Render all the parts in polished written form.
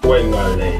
Educational and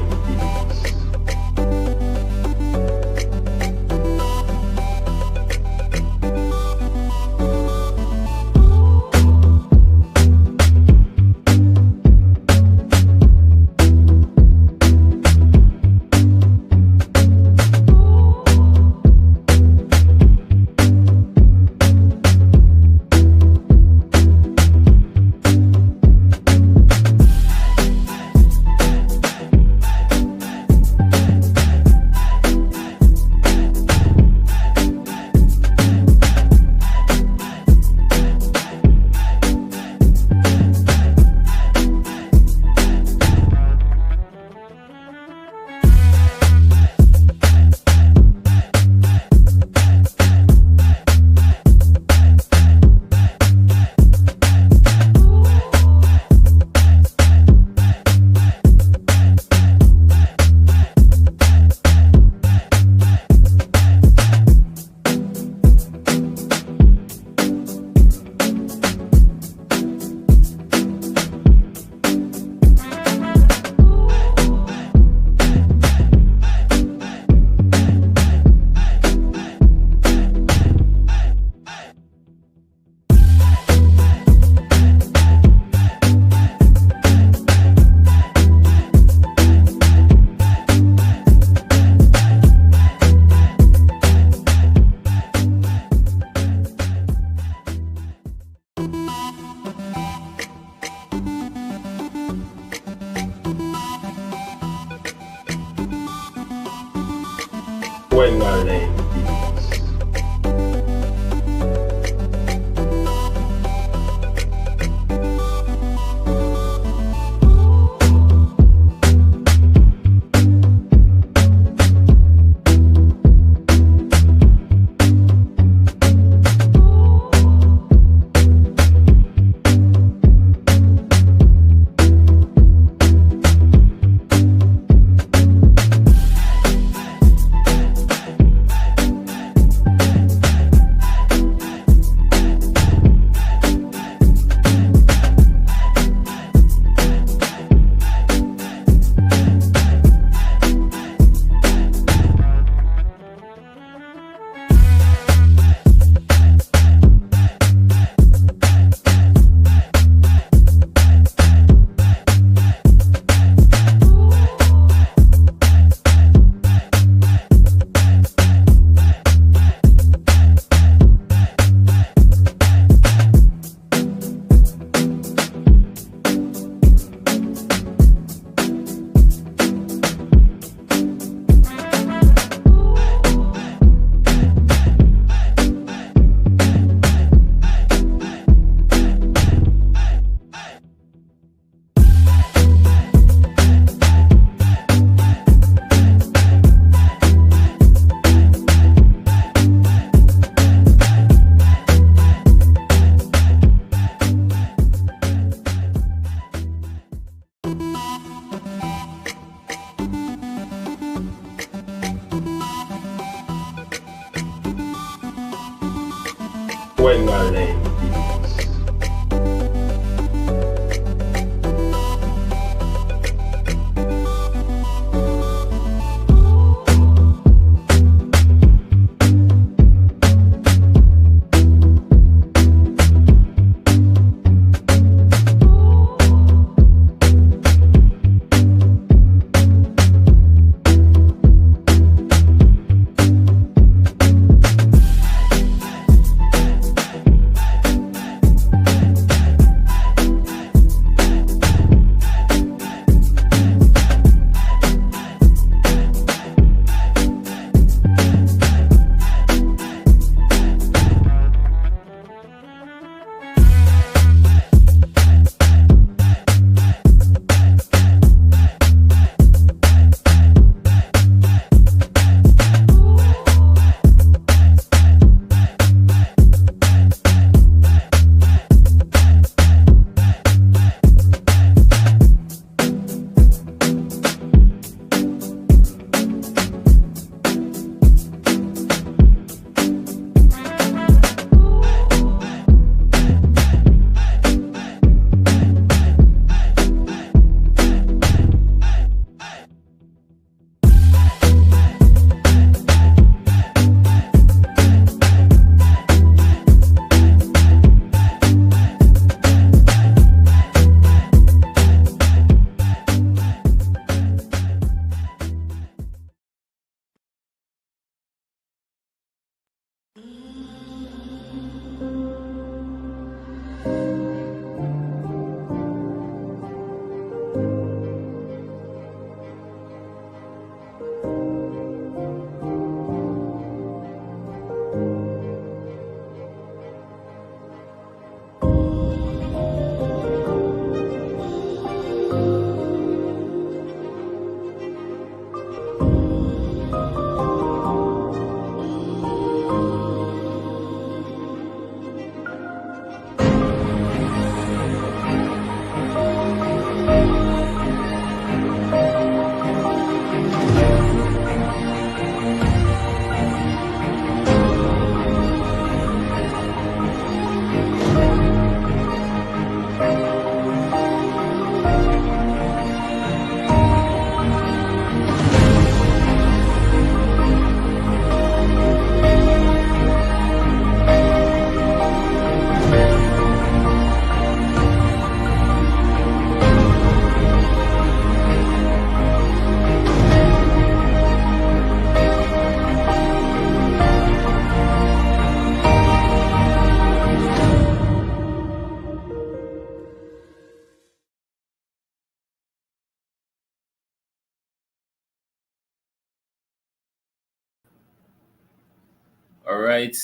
All right.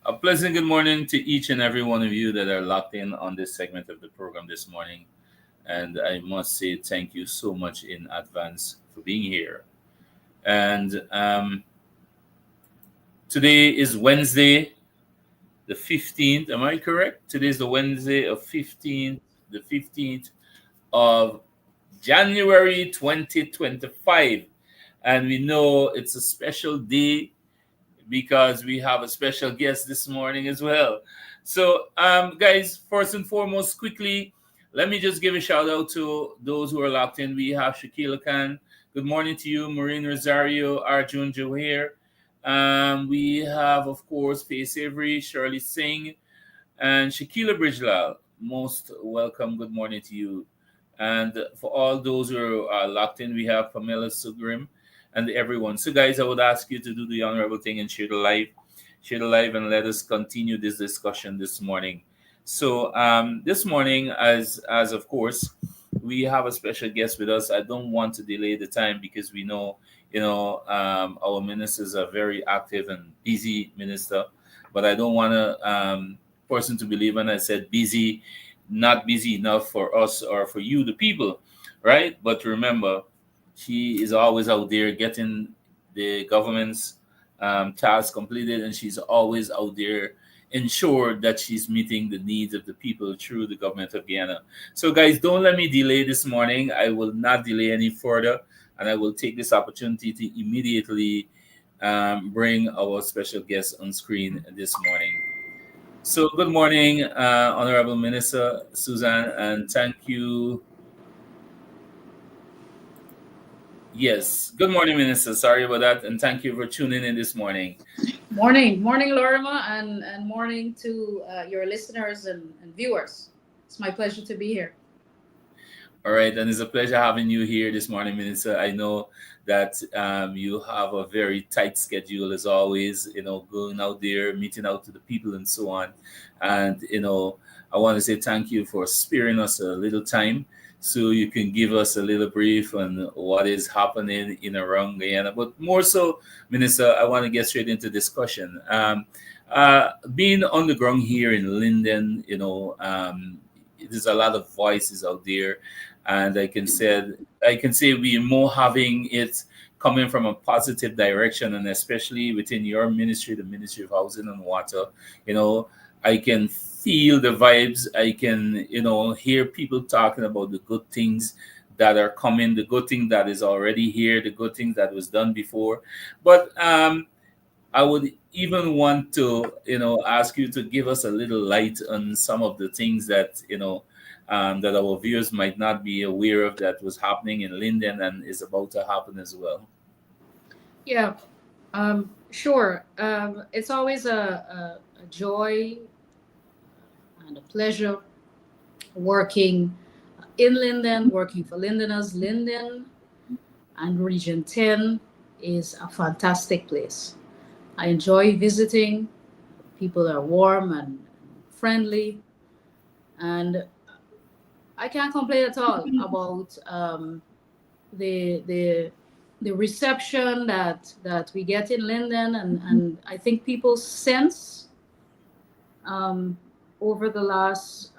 A pleasant good morning to each and every one of you that are locked in on this segment of the program this morning. And I must say thank you so much in advance for being here. And today is Wednesday, the 15th. Am I correct? Today is the Wednesday of 15th, the 15th of January 2025. And we know it's a special day because we have a special guest this morning as well. So, guys, first and foremost, quickly, let me just give a shout out to those who are locked in. We have Shakila Khan. Good morning to you, Maureen Rosario, Arjun Johir. We have, of course, Faye Avery, Shirley Singh, and Shakila Bridgelal. Most welcome. Good morning to you. And for all those who are locked in, we have Pamela Sugrim and everyone. So, guys, I would ask you to do the honorable thing and share the live, and let us continue this discussion this morning. So, this morning, as of course, we have a special guest with us. I don't want to delay the time because we know, our ministers are very active and busy minister, but I don't want to person to believe when I said busy, not busy enough for us or for you, the people, right? But remember, she is always out there getting the government's tasks completed, and she's always out there ensure that she's meeting the needs of the people through the government of Guyana. So, guys, don't let me delay this morning. I will not delay any further, and I will take this opportunity to immediately bring our special guest on screen this morning. So, good morning, Honorable Minister Suzanne, and thank you. Yes, good morning, Minister. Sorry about that, and thank you for tuning in this morning. Morning, Lorima, and morning to your listeners and viewers. It's my pleasure to be here. All right, and it's a pleasure having you here this morning, Minister. I know that you have a very tight schedule as always, going out there, meeting out to the people and so on. And, I want to say thank you for sparing us a little time so you can give us a little brief on what is happening in around Guyana. But more so, Minister, I want to get straight into discussion. Being on the ground here in Linden, there's a lot of voices out there, and I can say we're more having it coming from a positive direction, and especially within your ministry, the Ministry of Housing and Water. I can feel the vibes. I can hear people talking about the good things that are coming, the good thing that is already here, the good thing that was done before. But I would even want to, ask you to give us a little light on some of the things that, that our viewers might not be aware of that was happening in Linden and is about to happen as well. Yeah, sure. It's always a joy and a pleasure working in Linden, working for Lindeners. Linden and Region 10 is a fantastic place. I enjoy visiting. People are warm and friendly, and I can't complain at all about the the reception that we get in Linden, and I think people sense um, over the last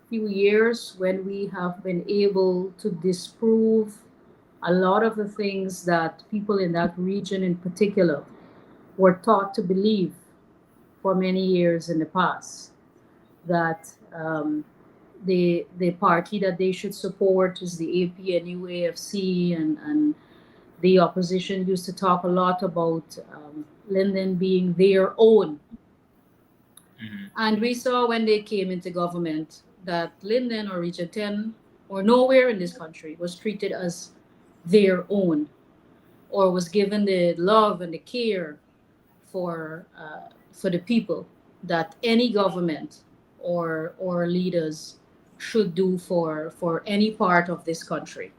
few years when we have been able to disprove a lot of the things that people in that region in particular were taught to believe for many years in the past, that the party that they should support is the APNU AFC, and the opposition used to talk a lot about Linden being their own. Mhm. And we saw when they came into government that Linden or Region 10 or nowhere in this country was treated as their own, or was given the love and the care for the people that any government or leaders should do for any part of this country.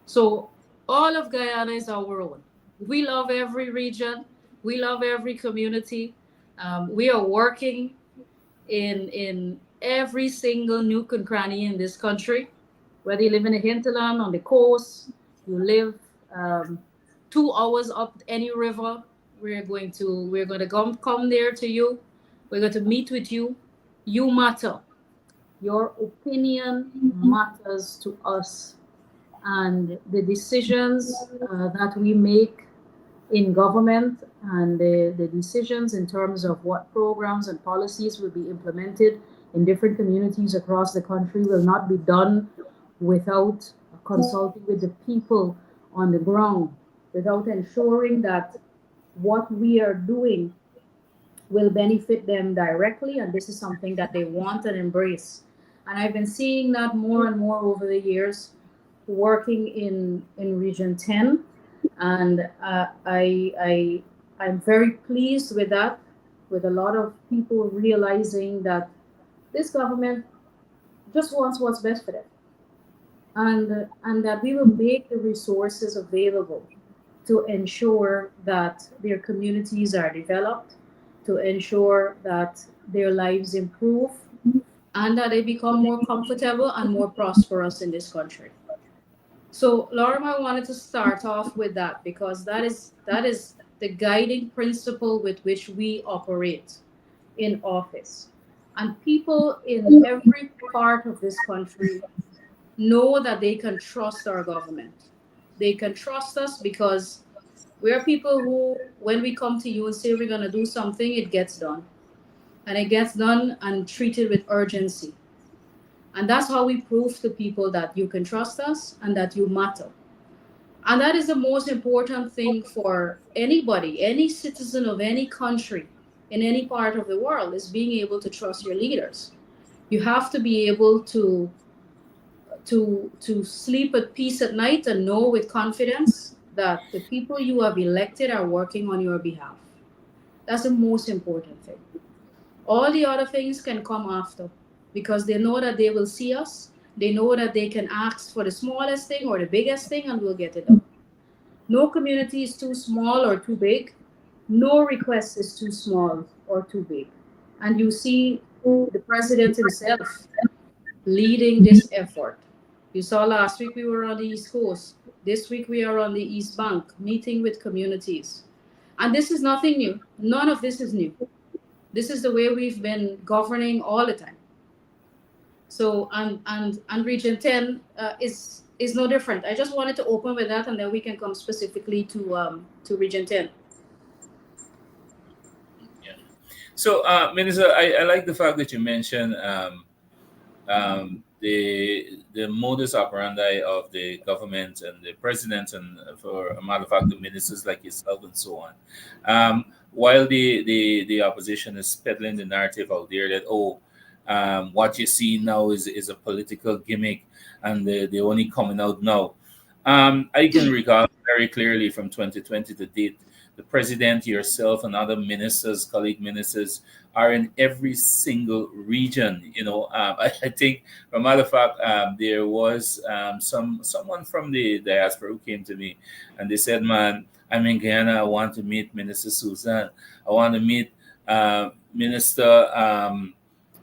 So all of Guyana is our own. We love every region. We love every community. We are working in every single nook and cranny in this country. Whether you live in a hinterland on the coast, you live um, 2 hours up any river, We're going to come there to you. We're going to meet with you. You matter. Your opinion matters to us, and the decisions that we make in government, and the decisions in terms of what programs and policies will be implemented in different communities across the country will not be done without consulting with the people on the ground, without ensuring that what we are doing will benefit them directly, and this is something that they want and embrace. And I've been seeing that more and more over the years, working in Region 10, and I'm very pleased with that, with a lot of people realizing that this government just wants what's best for them, and that we will make the resources available to ensure that their communities are developed, to ensure that their lives improve, and that they become more comfortable and more prosperous in this country. So, Lorimer, I wanted to start off with that because that is the guiding principle with which we operate in office. And people in every part of this country know that they can trust our government. They can trust us because we're people who, when we come to you and say we're going to do something, it gets done. And it gets done and treated with urgency. And that's how we prove to people that you can trust us and that you matter. And that is the most important thing for anybody, any citizen of any country in any part of the world, is being able to trust your leaders. You have to be able to sleep at peace at night and know with confidence that the people you have elected are working on your behalf. That's the most important thing. All the other things can come after because they know that they will see us. They know that they can ask for the smallest thing or the biggest thing and we'll get it done. No community is too small or too big. No request is too small or too big. And you see the president himself leading this effort. You saw last week we were on the East Coast. This week we are on the East Bank meeting with communities. And this is nothing new. None of this is new. This is the way we've been governing all the time. So and Region 10 is no different. I just wanted to open with that, and then we can come specifically to Region 10. Yeah. So, Minister, I like the fact that you mentioned the modus operandi of the government and the president, and for a matter of fact, the ministers like yourself and so on. While the opposition is peddling the narrative out there that, oh, what you see now is a political gimmick, and they're only coming out now. I can recall very clearly from 2020 to date, the president, yourself, and other ministers, colleague ministers, are in every single region. I think, for a matter of fact, there was someone from the diaspora who came to me, and they said, "Man, I'm in Guyana. I want to meet Minister Susan. I want to meet Minister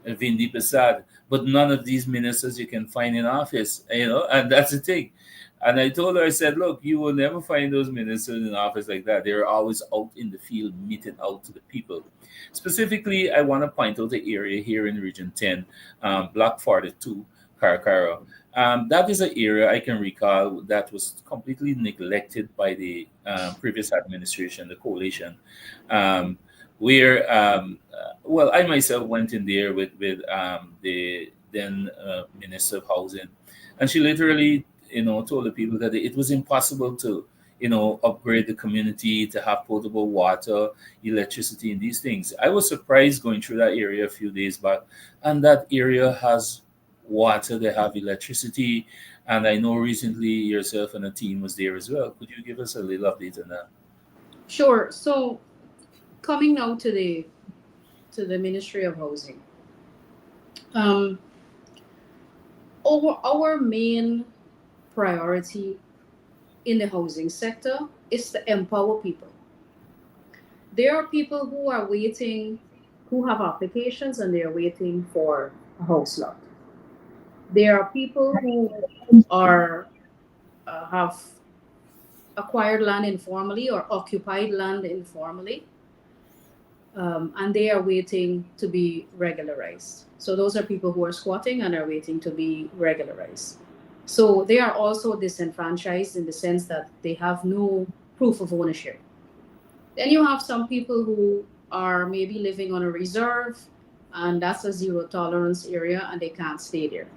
Vindi Prasad, but none of these ministers you can find in office, and that's the thing." And I told her, I said, look, you will never find those ministers in office like that. They're always out in the field, meeting out to the people. Specifically, I want to point out the area here in Region 10, Block 42, Karakara. That is an area I can recall that was completely neglected by the previous administration, the coalition, um, where, well, I myself went in there with the then Minister of Housing, and she literally, told the people that it was impossible to, upgrade the community to have potable water, electricity, and these things. I was surprised going through that area a few days back, and that area has water, they have electricity, and I know recently yourself and a team was there as well. Could you give us a little update on that? Sure. So coming now to the Ministry of Housing. Um, our main priority in the housing sector is to empower people. There are people who are waiting, who have applications and they are waiting for a house lot. There are people who are have acquired land informally or occupied land informally, and they are waiting to be regularized. So those are people who are squatting and are waiting to be regularized. So they are also disenfranchised in the sense that they have no proof of ownership. Then you have some people who are maybe living on a reserve, and that's a zero tolerance area, and they can't stay there.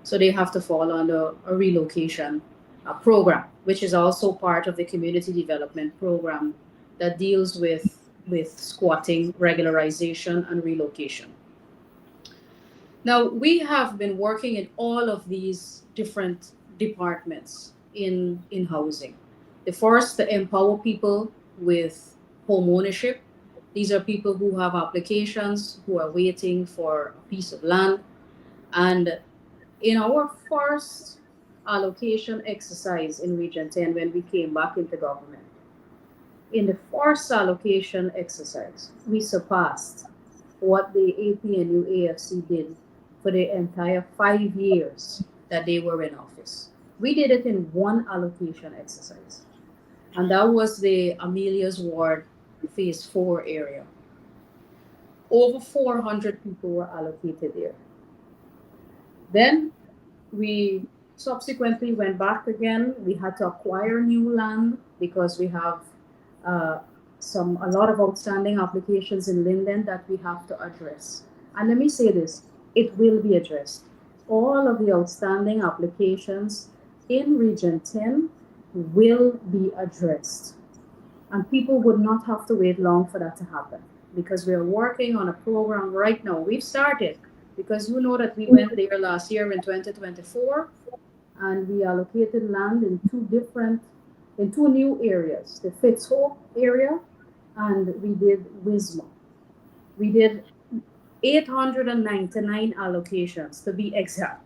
So they have to fall under a relocation program, which is also part of the community development program that deals with squatting, regularization, and relocation. Now, we have been working in all of these different departments in housing. The first, to empower people with home ownership. These are people who have applications, who are waiting for a piece of land. And in our first allocation exercise in Region 10, when we came back into government, in the first allocation exercise, we surpassed what the APNU AFC did for the entire 5 years that they were in office. We did it in one allocation exercise, and that was the Amelia's Ward Phase 4 area. Over 400 people were allocated there. Then we subsequently went back again. We had to acquire new land because we have uh, a lot of outstanding applications in Linden that we have to address. And let me say this, it will be addressed. All of the outstanding applications in Region 10 will be addressed. And people would not have to wait long for that to happen because we are working on a program right now. We've started because you know that we went there last year in 2024 and we allocated land in two new areas, the Fitzhope area and we did Wisma. We did 899 allocations to be exact.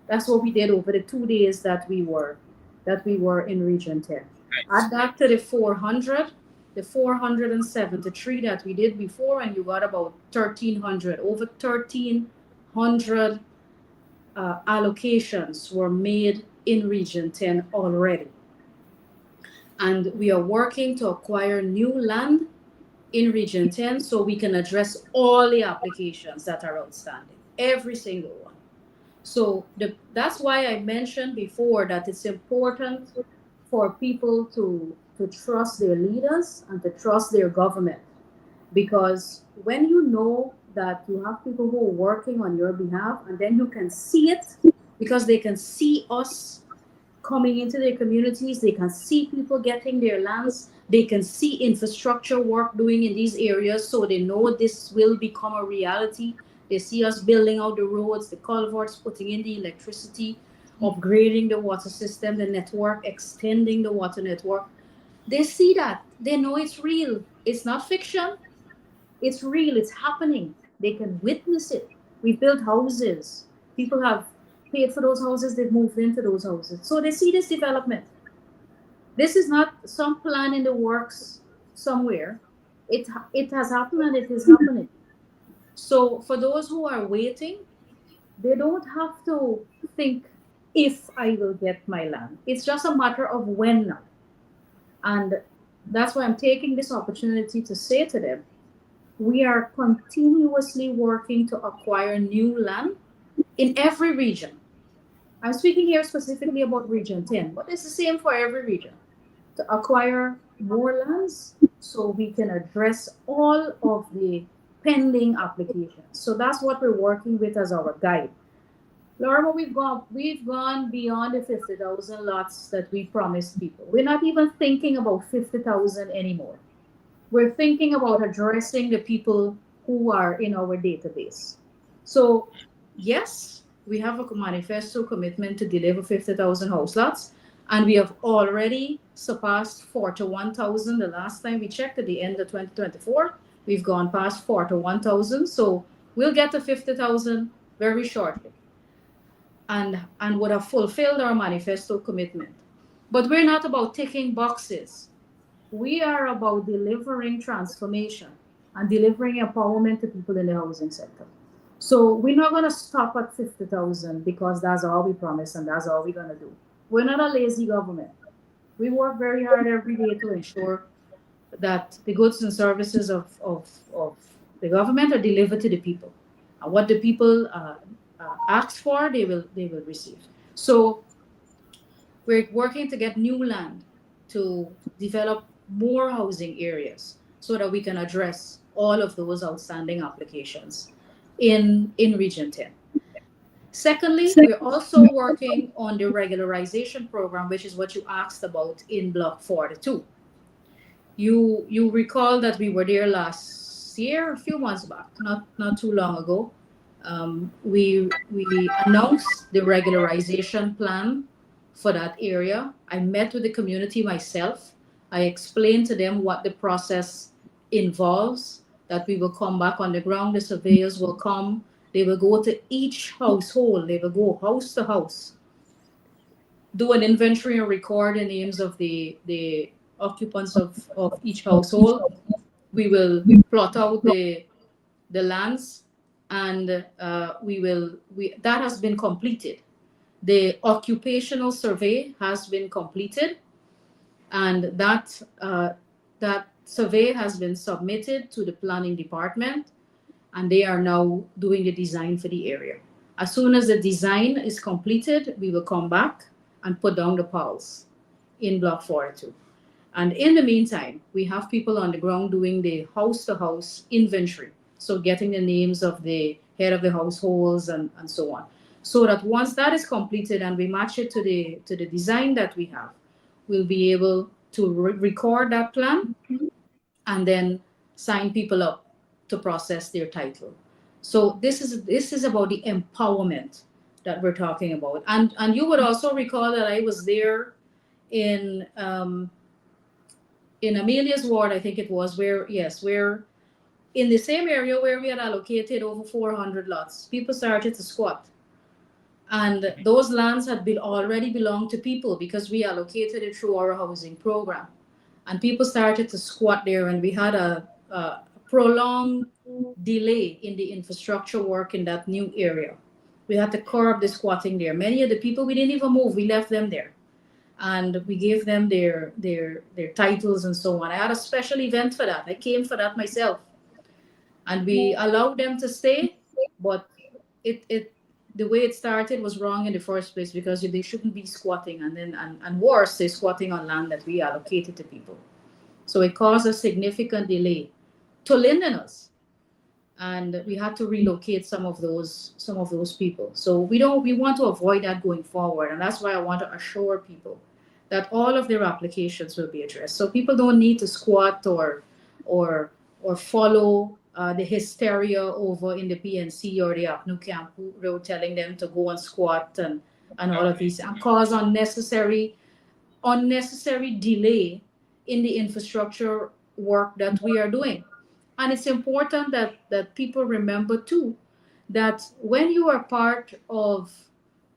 That's what we did over the 2 days that we were in Region 10. Add that to the 473 that we did before, and you got about 1,300. Over 1,300 allocations were made in Region 10 already. And we are working to acquire new land in Region 10 so we can address all the applications that are outstanding, every single one. So that's why I mentioned before that it's important for people to trust their leaders and to trust their government. Because when you know that you have people who are working on your behalf and then you can see it because they can see us coming into their communities, they can see people getting their lands, they can see infrastructure work doing in these areas, so they know this will become a reality. They see us building out the roads, the culverts, putting in the electricity, upgrading the water system, the network, extending the water network. They see that. They know it's real. It's not fiction. It's real. It's happening. They can witness it. We've built houses. People have paid for those houses. They've moved into those houses. So they see this development. This is not some plan in the works somewhere. It has happened and it is happening. So for those who are waiting, they don't have to think if I will get my land. It's just a matter of when now. And that's why I'm taking this opportunity to say to them, we are continuously working to acquire new land in every region. I'm speaking here specifically about Region 10, but it's the same for every region. To acquire more lands so we can address all of the pending applications. So that's what we're working with as our guide. Laura, we've gone beyond the 50,000 lots that we promised people. We're not even thinking about 50,000 anymore. We're thinking about addressing the people who are in our database. So, yes, we have a manifesto commitment to deliver 50,000 house lots, and we have already surpassed 41,000. The last time we checked at the end of 2024, we've gone past 41,000. So, we'll get to 50,000 very shortly and would have fulfilled our manifesto commitment. But we're not about ticking boxes. We are about delivering transformation and delivering empowerment to people in the housing sector. So we're not going to stop at 50,000 because that's all we promise and that's all we're going to do. We're not a lazy government. We work very hard every day to ensure that the goods and services of the government are delivered to the people. And what the people ask for, they will receive. So we're working to get new land to develop more housing areas so that we can address all of those outstanding applications in Region 10. Secondly, we're also working on the regularization program, which is what you asked about in Block 42. You recall that we were there last year, a few months back, not too long ago. We announced the regularization plan for that area. I met with the community myself. I explained to them what the process involves. That we will come back on the ground. The surveyors will come. They will go to each household. They will go house to house, do an inventory and record the names of the occupants of each household. We will plot out the lands, and we that has been completed. The occupational survey has been completed, and that survey has been submitted to the planning department, and they are now doing the design for the area. As soon as the design is completed, we will come back and put down the piles in Block 42. And in the meantime, we have people on the ground doing the house to house inventory. So getting the names of the head of the households and so on. So that once that is completed and we match it to the design that we have, we'll be able to record that plan and then sign people up to process their title. So this is about the empowerment that we're talking about. And you would also recall that I was there in in Amelia's ward, I think it was, where, yes, where in the same area where we had allocated over 400 lots, people started to squat. And those lands had been already belonged to people because we allocated it through our housing program. And people started to squat there, and we had a prolonged delay in the infrastructure work in that new area. We had to curb the squatting there. Many of the people, we didn't even move, we left them there, and we gave them their titles and so on. I had a special event for that. I came for that myself, and we allowed them to stay, but it the way it started was wrong in the first place because they shouldn't be squatting, and then and worse, they're squatting on land that we allocated to people. So it caused a significant delay to Londoners, and we had to relocate some of those people. So we want to avoid that going forward, and that's why I want to assure people that all of their applications will be addressed. So people don't need to squat or or follow the hysteria over in the PNC or the Apnu Camp Road telling them to go and squat and all of Exactly. these and cause unnecessary delay in the infrastructure work that we are doing. And it's important that people remember too that when you are part of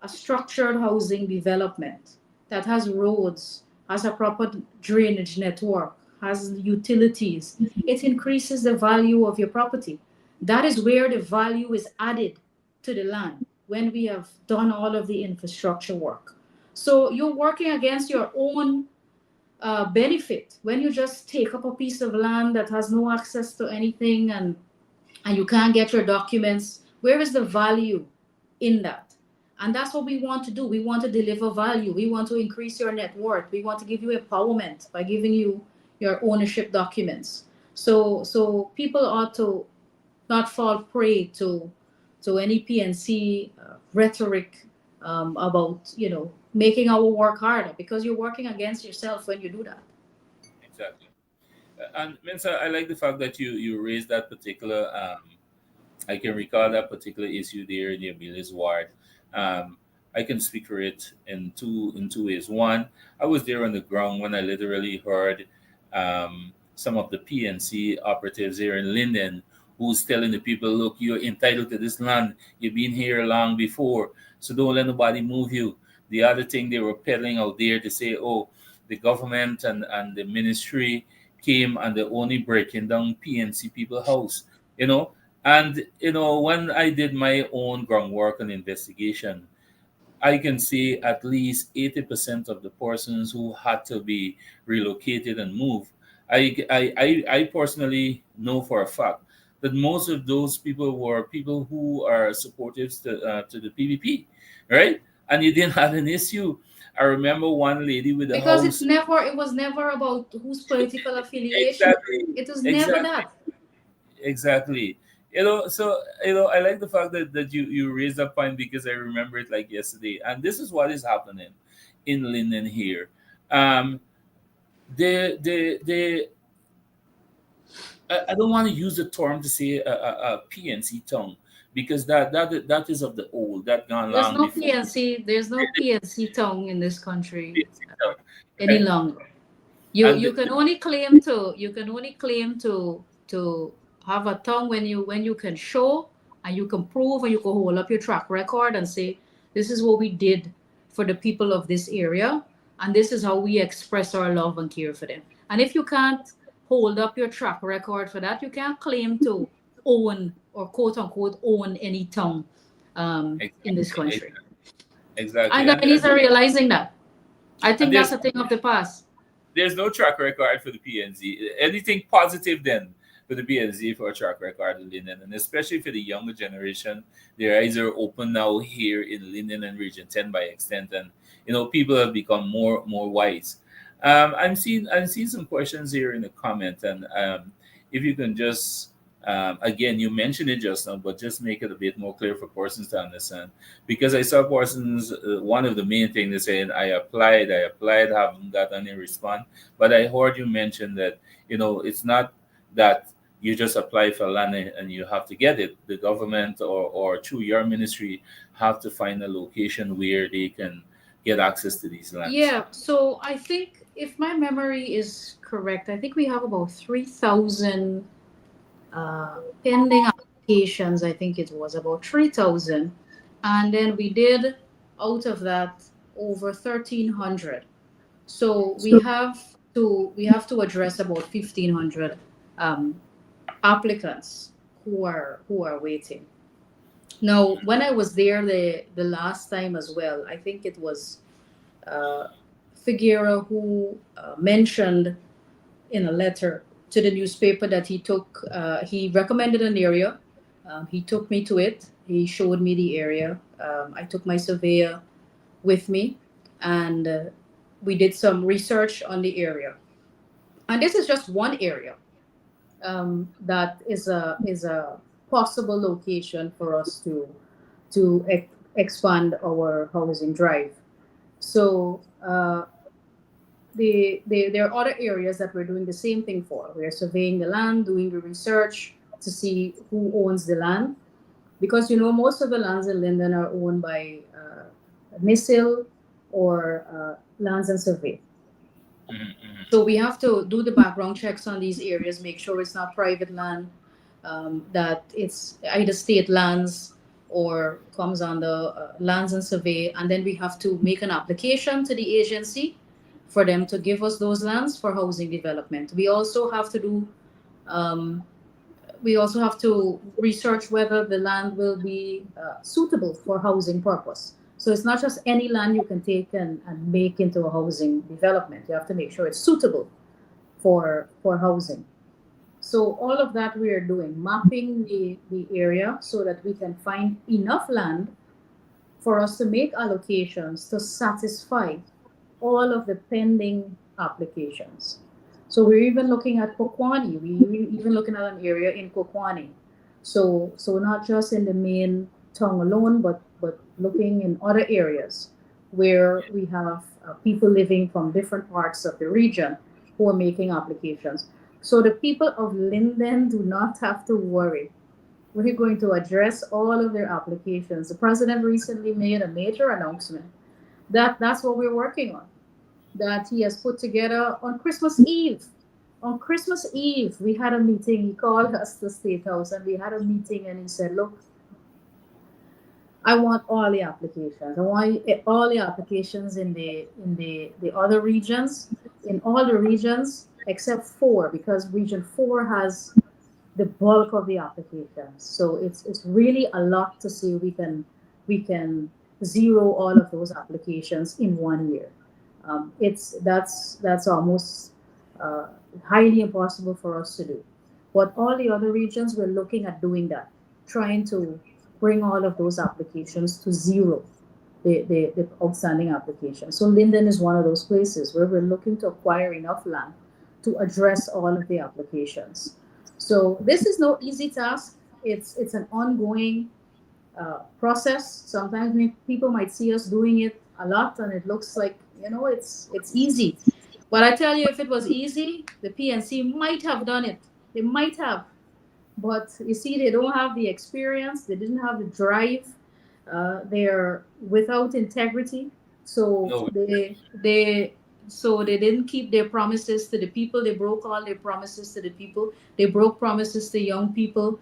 a structured housing development that has roads, has a proper drainage network, has utilities, it increases the value of your property. That is where the value is added to the land when we have done all of the infrastructure work. So you're working against your own benefit when you just take up a piece of land that has no access to anything, and you can't get your documents. Where is the value in that? And that's what we want to do. We want to deliver value. We want to increase your net worth. We want to give you empowerment by giving you your ownership documents. So people ought to not fall prey to any PNC rhetoric about making our work harder, because you're working against yourself when you do that. Exactly. And Mensa, I like the fact that you raised that particular. I can recall that particular issue there in the Amelia's ward. Um, I can speak for it in two ways. One, I was there on the ground when I literally heard some of the PNC operatives here in Linden who's telling the people, "Look, you're entitled to this land. You've been here long before, so don't let nobody move you." The other thing they were peddling out there to say, "Oh, the government and the ministry came and they're only breaking down PNC people house." You know, and when I did my own groundwork and investigation, I can say at least 80% of the persons who had to be relocated and moved. I personally know for a fact that most of those people were people who are supportive to the PVP, right? And you didn't have an issue. I remember one lady with a Because house. it was never about whose political affiliation. Exactly, It was never exactly, that. exactly. So I like the fact that you raised that point because I remember it like yesterday, and this is what is happening in Linden here. Um, the I don't want to use the term to say a PNC tongue because that is of the old that gone There's long no before PNC. There's no PNC tongue in this country PNC tongue, any right? longer. And You can only claim to have a tongue when you can show and you can prove and you can hold up your track record and say this is what we did for the people of this area and this is how we express our love and care for them. And if you can't hold up your track record for that, you can't claim to own or quote unquote own any tongue in this exactly, country. exactly, And Guyanese are realizing that. I and think that's a thing of the past. there's no track record for the PNZ. Anything positive then for the PNZ for a track record in Linden, and especially for the younger generation, their eyes are open now here in Linden and Region 10 by extent, and people have become more wise. I'm seeing some questions here in the comment, and if you can just again, you mentioned it just now, but just make it a bit more clear for persons to understand. Because I saw persons, one of the main things they saying, I applied, haven't got any response. But I heard you mention that, it's not that you just apply for land and you have to get it. The government or through your ministry have to find a location where they can get access to these lands. Yeah, so I think if my memory is correct, I think we have about 3,000 pending applications. I think it was about 3,000. And then we did out of that over 1,300. So we have to address about 1,500 um, applicants who are waiting. Now, when I was there the last time as well, I think it was uh, Figuera who mentioned in a letter to the newspaper that he recommended an area. He took me to it. He showed me the area. I took my surveyor with me, and we did some research on the area. And this is just one area that is a possible location for us to expand our housing drive. So there are other areas that we're doing the same thing for. We're surveying the land, doing the research to see who owns the land, because most of the lands in Linden are owned by NISIL or Lands and Survey. Mhm. So we have to do the background checks on these areas, make sure it's not private land, that it's either state lands or comes under lands and survey. And then we have to make an application to the agency for them to give us those lands for housing development. Um, we also have to research whether the land will be suitable for housing purpose. So it's not just any land you can take and make into a housing development. You have to make sure it's suitable for housing. So all of that we are doing, mapping the area so that we can find enough land for us to make allocations to satisfy all of the pending applications. So we're even looking at Kokwani. We're even looking at an area in Kokwani. So not just in the main town alone, but looking in other areas where we have people living from different parts of the region who are making applications. So the people of Linden do not have to worry. We're going to address all of their applications. The president recently made a major announcement that's what we're working on, that he has put together on Christmas Eve. On Christmas Eve, we had a meeting. He called us to State House and we had a meeting and he said, look, I want all the applications. I want all the applications in the other regions, in all the regions except four, because region four has the bulk of the applications. So it's really a lot to see we can zero all of those applications in 1 year. It's that's almost uh, highly impossible for us to do. But all the other regions, we're looking at doing that, trying to bring all of those applications to zero, the outstanding applications. So Linden is one of those places where we're looking to acquire enough land to address all of the applications. So this is no easy task. It's an ongoing process. Sometimes people might see us doing it a lot, and it looks like it's easy. But I tell you, if it was easy, the PNC might have done it. They might have, but you see, they don't have the experience. They didn't have the drive. They're without integrity, so No. they didn't keep their promises to the people. They broke all their promises to the people. They broke promises to young people.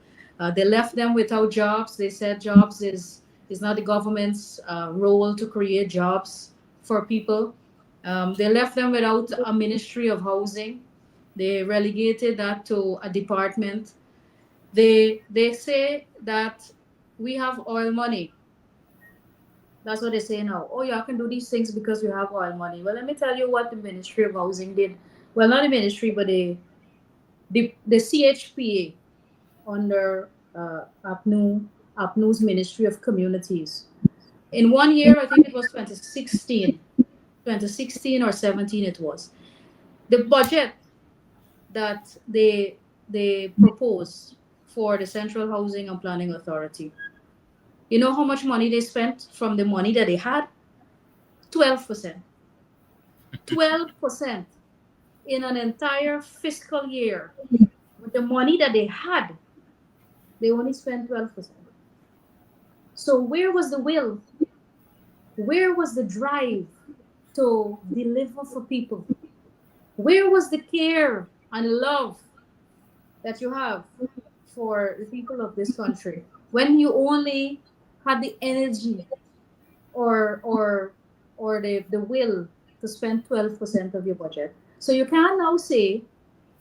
They left them without jobs. They said jobs is not the government's role to create jobs for people. They left them without a ministry of housing. They relegated that to a department. They say that we have oil money. That's what they say now. Oh, y'all can do these things because you have oil money. Well, let me tell you what the Ministry of Housing did. Well, not the ministry, but the CHPA under APNU's Ministry of Communities. In 1 year, I think it was 2016 or 17 it was. The budget that they proposed for the Central Housing and Planning Authority. You know how much money they spent from the money that they had? 12%. 12% in an entire fiscal year. With the money that they had, they only spent 12%. So where was the will? Where was the drive to deliver for people? Where was the care and love that you have for the people of this country when you only had the energy or or or the will to spend 12% of your budget? So you can now say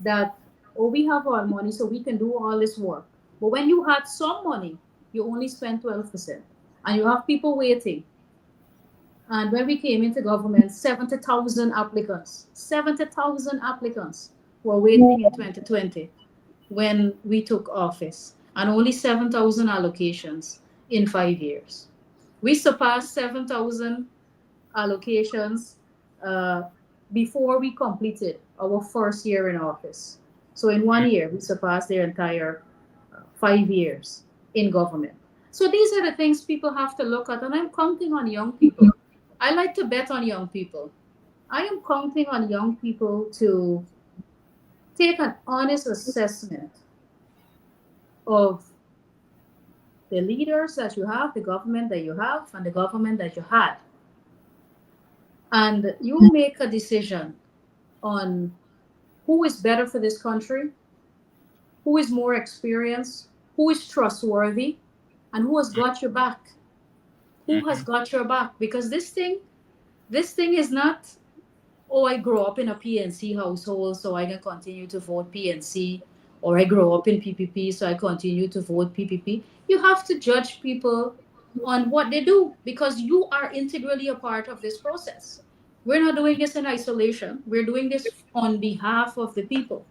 that, oh, we have our money so we can do all this work. But when you had some money, you only spent 12%. And you have people waiting. And when we came into government, 70,000 applicants, 70,000 applicants were waiting in 2020 when we took office, and only 7,000 allocations in 5 years. We surpassed 7,000 allocations uh, before we completed our first year in office. So in 1 year, we surpassed their entire 5 years in government. So these are the things people have to look at, and I'm counting on young people. I like to bet on young people. I am counting on young people to take an honest assessment of the leaders that you have, the government that you have, and the government that you had. And you make a decision on who is better for this country, who is more experienced, who is trustworthy, and who has got your back. Who has Mm-hmm. got your back? Because this thing is not, oh, I grow up in a PNC household, so I can continue to vote PNC, or I grow up in PPP, so I continue to vote PPP. You have to judge people on what they do because you are integrally a part of this process. We're not doing this in isolation. We're doing this on behalf of the people.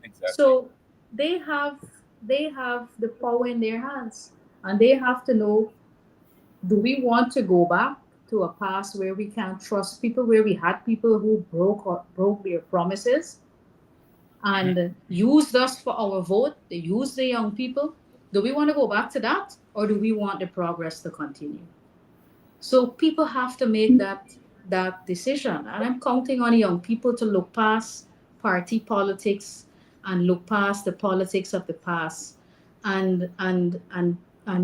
Exactly. So they have they have the power in their hands, and they have to know, do we want to go back to a past where we can't trust people, where we had people who broke their promises Mm-hmm. and used us for our vote? They used the young people. Do we want to go back to that, or do we want the progress to continue? So people have to make that decision, and I'm counting on young people to look past party politics and look past the politics of the past, and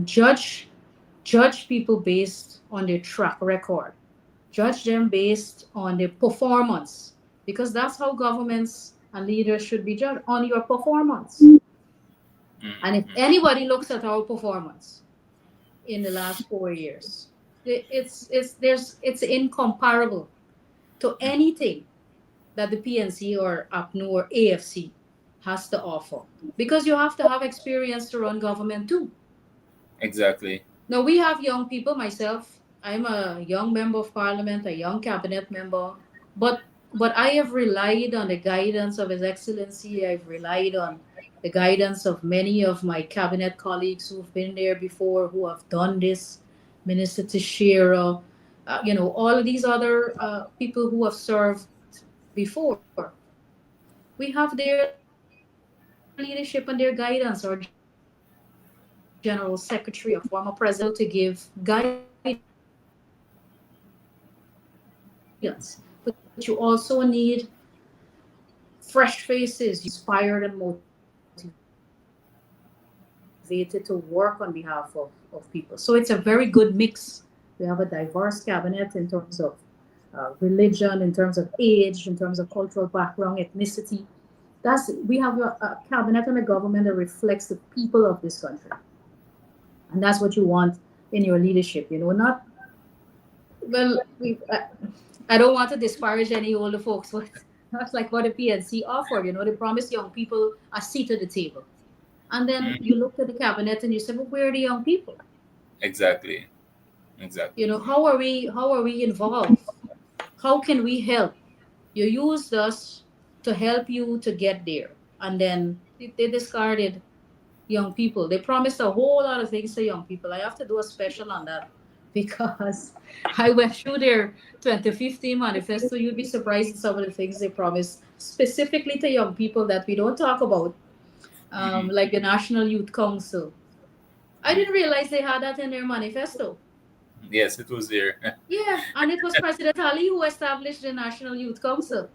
judge people based on their track record, judge them based on their performance, because that's how governments and leaders should be judged, on your performance. And if Mm-hmm. anybody looks at our performance in the last 4 years, it's incomparable to anything that the PNC or APNU or AFC has to offer, because you have to have experience to run government too. Exactly. Now we have young people, myself. I'm a young member of parliament, a young cabinet member, but I have relied on the guidance of His Excellency. I've relied on the guidance of many of my cabinet colleagues who've been there before, who have done this, Minister Teixeira, all of these other people who have served before. We have their leadership and their guidance. Our General Secretary, a former president, was able to give guidance. But you also need fresh faces. You also need people who are inspired and motivated to work on behalf of people. So it's a very good mix. We have a diverse cabinet in terms of religion, in terms of age, in terms of cultural background, ethnicity. We have a cabinet and a government that reflects the people of this country. And that's what you want in your leadership, not, well, I don't want to disparage any older folks, but that's like what the PNC offered. They promised young people a seat at the table. And then Mhm. you looked at the cabinet and you said, well, where are the young people? Exactly. Exactly. How are we involved? How can we help? You used us to help you to get there. And then they discarded young people. They promised a whole lot of things to young people. I have to do a special on that because I went through their 2015 manifesto. You'd be surprised at some of the things they promised specifically to young people that we don't talk about, Hmm. like the National Youth Council. I didn't realize they had that in their manifesto. Yes, it was there. Yeah, and it was President Ali who established the National Youth Council.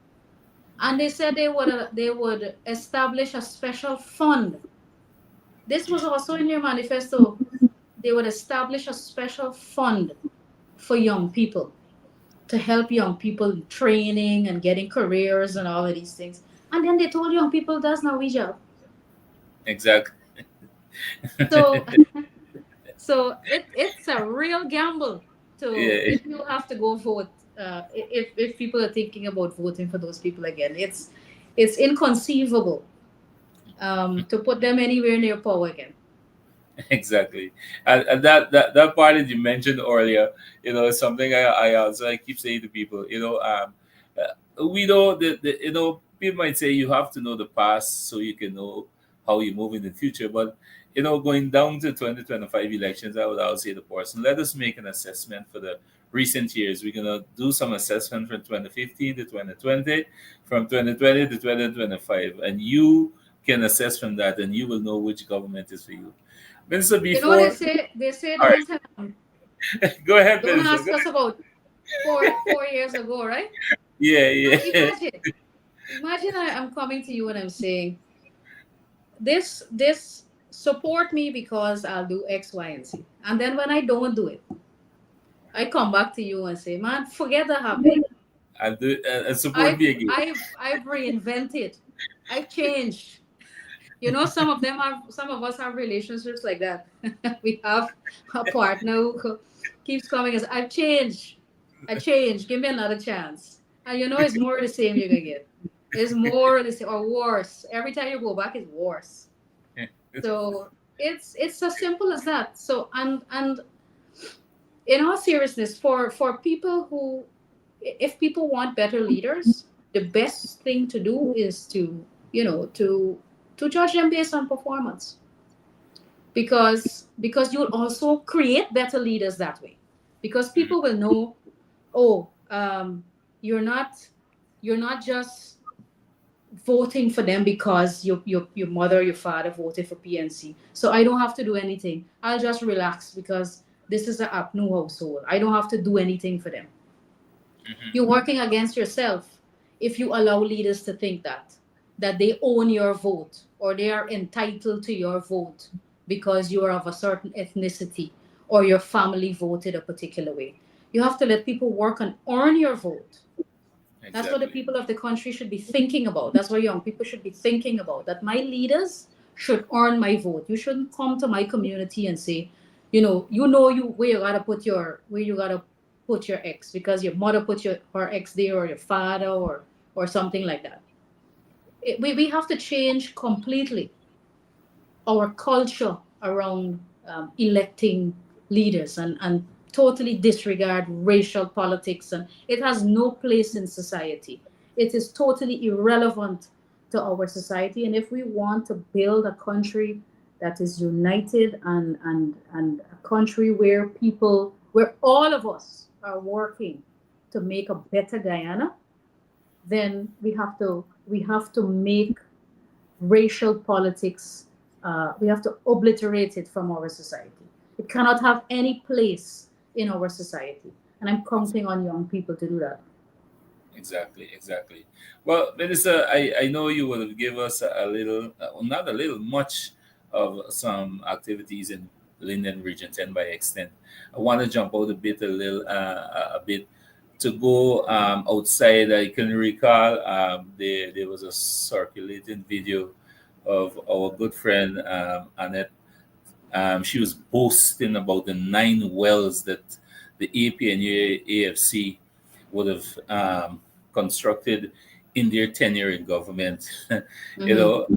And they said they would establish a special fund. This was also in their manifesto. They would establish a special fund for young people to help young people in training and getting careers and all of these things. And then they told young people that's not we job. Exactly. So it's a real gamble to Yeah. if you have to go vote. If people are thinking about voting for those people again, it's inconceivable to put them anywhere near power again. Exactly. And that part that you mentioned earlier, is something I also I keep saying to people, we know that people might say you have to know the past so you can know how you move in the future. But going down to 2025 elections, I would always say to the person, let us make an assessment for the recent years. We're gonna do some assessment from 2015 to 2020, from 2020 to 2025, and you can assess from that, and you will know which government is for you. Minister, They before, say all don't right, go ahead, don't Minister. Go ask us ahead. about four years ago, right? Yeah, Now yeah, imagine I'm coming to you and I'm saying this support me because I'll do X, Y, and Z. And then when I don't do it, I come back to you and say, man, forget that happened. and support I've me again. I've reinvented. I've changed. Some of us have relationships like that. We have a partner who keeps coming as I've changed. I changed. Give me another chance. And it's more of the same you're gonna get. It's more of the same or worse. Every time you go back, it's worse. So it's as simple as that. So and in all seriousness, for people who, if people want better leaders, the best thing to do is to to judge them based on performance, because you'll also create better leaders that way, because Mhm. people will know, oh, you're not you're not just voting for them because your mother, your father voted for PNC. So I don't have to do anything. I'll just relax because this is a APNU household. I don't have to do anything for them. You're Mhm. working against yourself if you allow leaders to think that they own your vote or they are entitled to your vote because you are of a certain ethnicity or your family voted a particular way. You have to let people work and earn your vote. That's what the Exactly. people of the country should be thinking about. That's what young people should be thinking about. That my leaders should earn my vote. You shouldn't come to my community and say, you where you gotta put your ex because your mother put her ex there or your father or something like that. We have to change completely our culture around electing leaders and totally disregard racial politics, and it has no place in society. It is totally irrelevant to our society. And if we want to build a country that is united, and a country where people, where all of us are working to make a better Guyana, then we have to make racial politics, we have to obliterate it from our society. It cannot have any place in our society. And I'm counting on young people to do that. Exactly, exactly. Well, Melissa, I know you will give us a little, not a little, much of some activities in Linden Region 10 by extent. I want to jump out a bit, a bit to go outside. I can recall there was a circulating video of our good friend Annette. She was boasting about the 9 wells that the APNU AFC would have constructed in their tenure in government. Mm-hmm.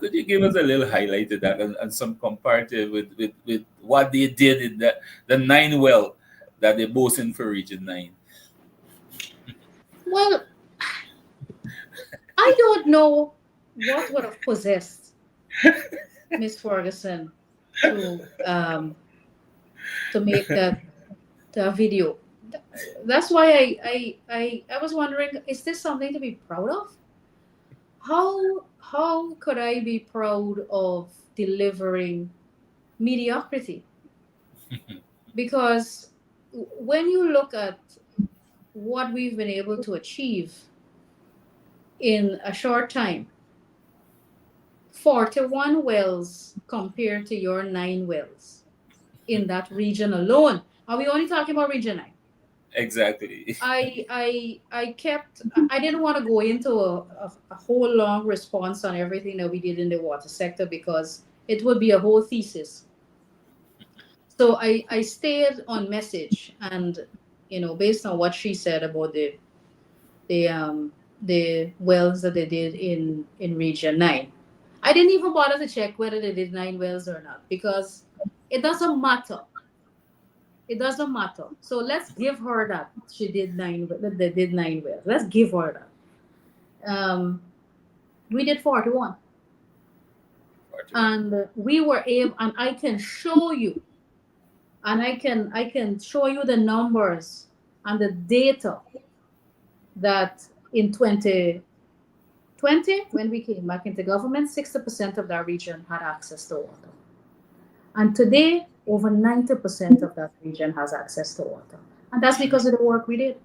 Could you give us a little highlight of that, and some comparative with what they did in the 9 well that they boasting for Region 9? Well, I don't know what would have possessed Miss Ferguson to make that video. That's why I was wondering, is this something to be proud of? How could I be proud of delivering mediocrity? Because when you look at what we've been able to achieve in a short time, 41 wells compared to your 9 wells in that region alone. Are we only talking about region 9? Exactly. I didn't want to go into a whole long response on everything that we did in the water sector, because it would be a whole thesis. So I stayed on message, and based on what she said about the wells that they did in region 9, I didn't even bother to check whether they did 9 wells or not, because it doesn't matter. It doesn't matter. So let's give her that she did that they did 9 wells. Let's give her that. We did 41, 41. and we were able, and I can show you, and I can show you the numbers and the data that in 2020, when we came back into government, 60% of that region had access to water. And today, over 90% of that region has access to water. And that's Mhm, because of the work we did.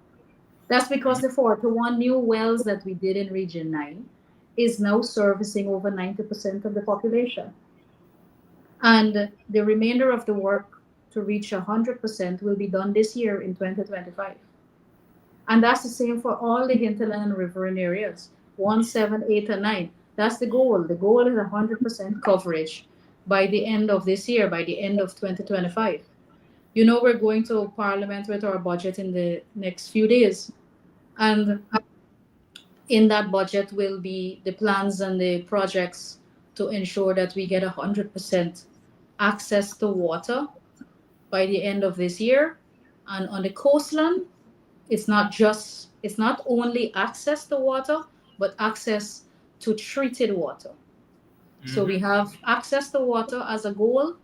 That's because mhm. the 41 new wells that we did in Region 9 is now servicing over 90% of the population. And the remainder of the work to reach 100% will be done this year in 2025. And that's the same for all the hinterland and riverine areas, 1, 7, 8, and 9. That's the goal. The goal is 100% coverage by the end of this year, by the end of 2025. We're going to Parliament with our budget in the next few days. And in that budget will be the plans and the projects to ensure that we get 100% access to water by the end of this year. And on the coastline, it's not only access to water, but access to treated water. So we Mhm. have access to water as a goal,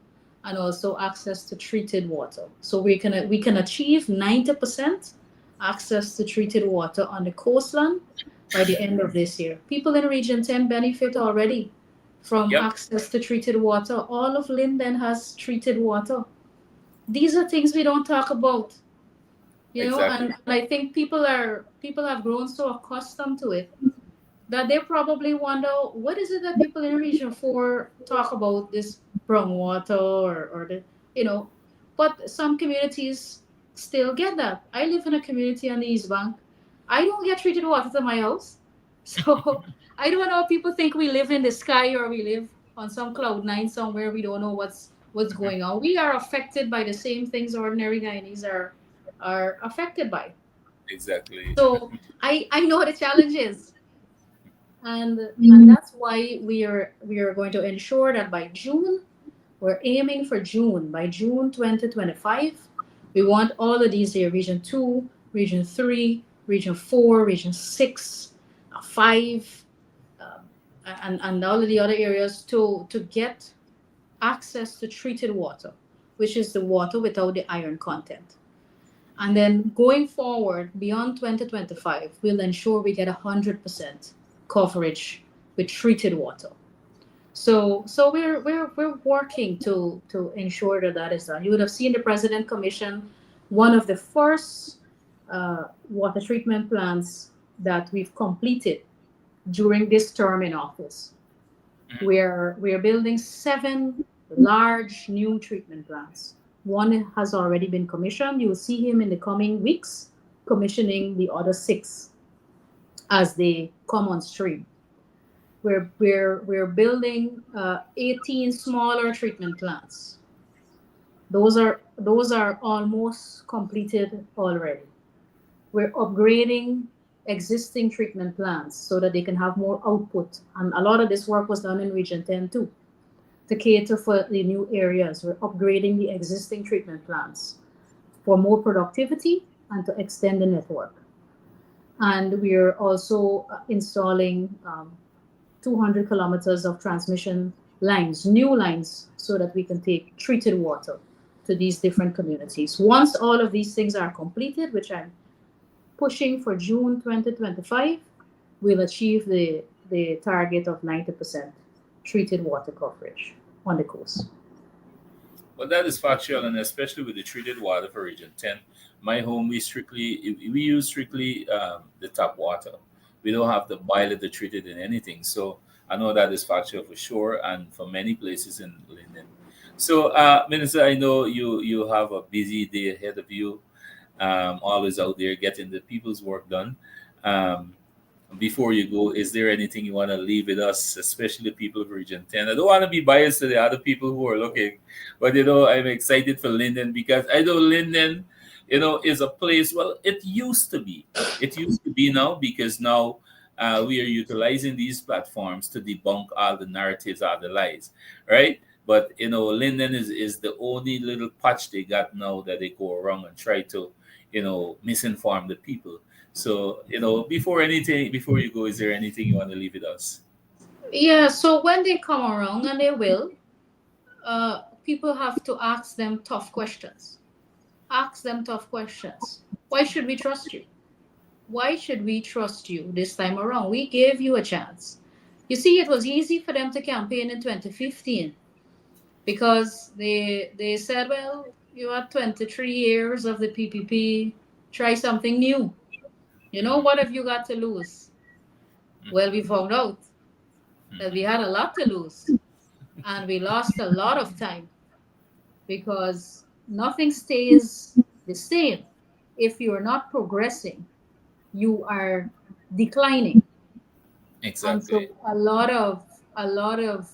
and also access to treated water. So we can achieve 90% access to treated water on the coastline by the end of this year. People in Region 10 benefit already from Yep. access to treated water. All of Linden has treated water. These are things we don't talk about, Exactly. and I think people have grown so accustomed to it that they probably wonder, what is it that people in region 4 talk about this brown water, or the you know but some communities still get that. I live in a community on the East Bank. I don't get treated water to my house. So I don't know if people think we live in the sky, or we live on some cloud nine somewhere. We don't know what's going on. We are affected by the same things ordinary Guyanese are affected by. Exactly. So I know the challenges, and that's why we are going to ensure that by June, we're aiming for June, by June 2025, We want all of these here, region 2, region 3, region 4, region 6, 5, um, and all of the other areas to get access to treated water, which is the water without the iron content. And then going forward beyond 2025, we'll ensure we get 100% coverage with treated water. So we're working to ensure that that is done. You would have seen the President Commission, one of the first water treatment plants that we've completed during this term in office. Mhm. We're building 7 large new treatment plants. One has already been commissioned. You will see him in the coming weeks commissioning the other 6 as they come on stream. We're building 18 smaller treatment plants. Those are almost completed already. We're upgrading existing treatment plants so that they can have more output. And a lot of this work was done in Region 10 too, to cater for the new areas. We're upgrading the existing treatment plants for more productivity and to extend the network. And we're also installing 200 kilometers of transmission lines, new lines, so that we can take treated water to these different communities. Once all of these things are completed, which I'm pushing for June 2025, we'll achieve the target of 90% treated water coverage on the coast. Well, that is factual, and especially with the treated water for Region 10. My home, we use strictly the tap water. We don't have to boil it or treat it in anything. So I know that is factual for sure, and for many places in Linden. So, Minister, I know you have a busy day ahead of you. Always out there getting the people's work done. Um, Before you go, is there anything you want to leave with us, especially the people of Region 10? I don't want to be biased to the other people who are looking, but I'm excited for Linden because I know Linden, is a place, well, it used to be. It used to be now because now we are utilizing these platforms to debunk all the narratives, all the lies, right? But, Linden is the only little patch they got now that they go around and try to, misinform the people. So, before you go, is there anything you want to leave with us? Yeah, so when they come around, and they will, people have to ask them tough questions. Ask them tough questions. Why should we trust you? Why should we trust you this time around? We gave you a chance. You see, it was easy for them to campaign in 2015 because they said, well, you had 23 years of the PPP, try something new. What have you got to lose? Well, we found out that we had a lot to lose, and we lost a lot of time because nothing stays the same. If you're not progressing, you are declining. And Exactly. so a lot of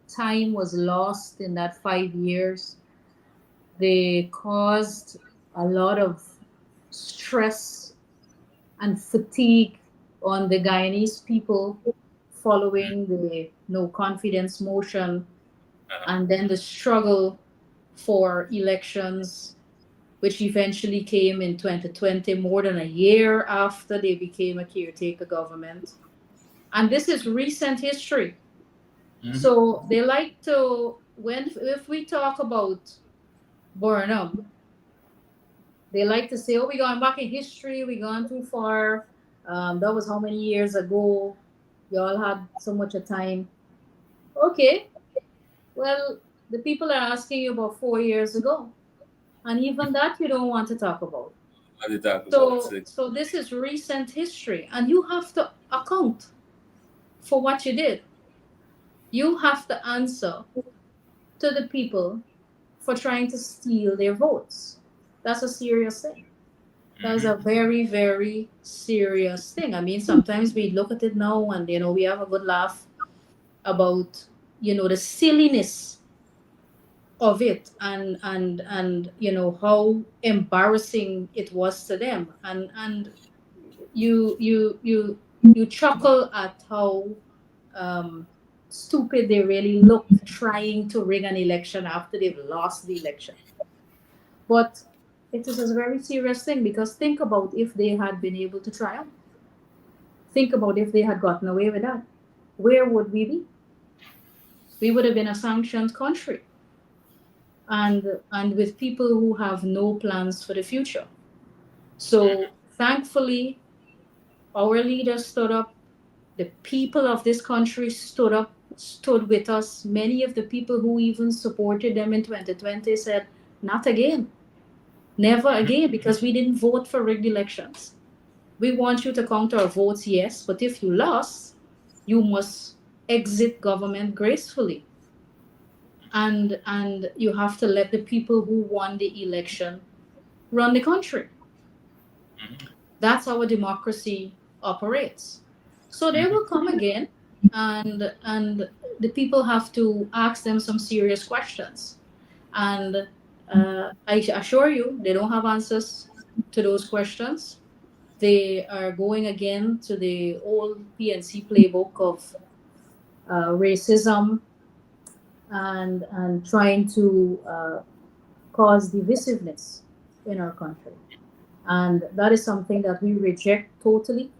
time was lost in that 5 years. They caused a lot of stress and fatigue on the Guyanese people following the no confidence motion, Uh-huh. and then the struggle for elections, which eventually came in 2020, more than a year after they became a caretaker government. And this is recent history. Hmm. So they like to, when if we talk about Burnham, they like to say, "Oh, we're going back in history. We're gone too far. That was how many years ago? Y'all had so much of time." Okay, well, the people are asking you about 4 years ago, and even that you don't want to talk about. What to talk about? So this is recent history, and you have to account for what you did. You have to answer to the people for trying to steal their votes. That's a serious thing. That is Hmm. a very, very serious thing. I mean, sometimes we look at it now and we have a good laugh about the silliness of it, and how embarrassing it was to them, and you chuckle at how um, stupid they really looked trying to rig an election after they've lost the election. But It is a very serious thing because think about if they had been able to triumph. Think about if they had gotten away with that. Where would we be? We would have been a sanctioned country, and with people who have no plans for the future. So thankfully, our leaders stood up. The people of this country stood up, stood with us. Many of the people who even supported them in 2020 said, "Not again, never again," because we didn't vote for rigged elections. We want you to count our votes, yes, but if you lost, you must exit government gracefully, and you have to let the people who won the election run the country. That's how a democracy operates. So they will come again, and the people have to ask them some serious questions. And I assure you, they don't have answers to those questions. They are going again to the old PNC playbook of racism and trying to cause divisiveness in our country. And that is something that we reject totally,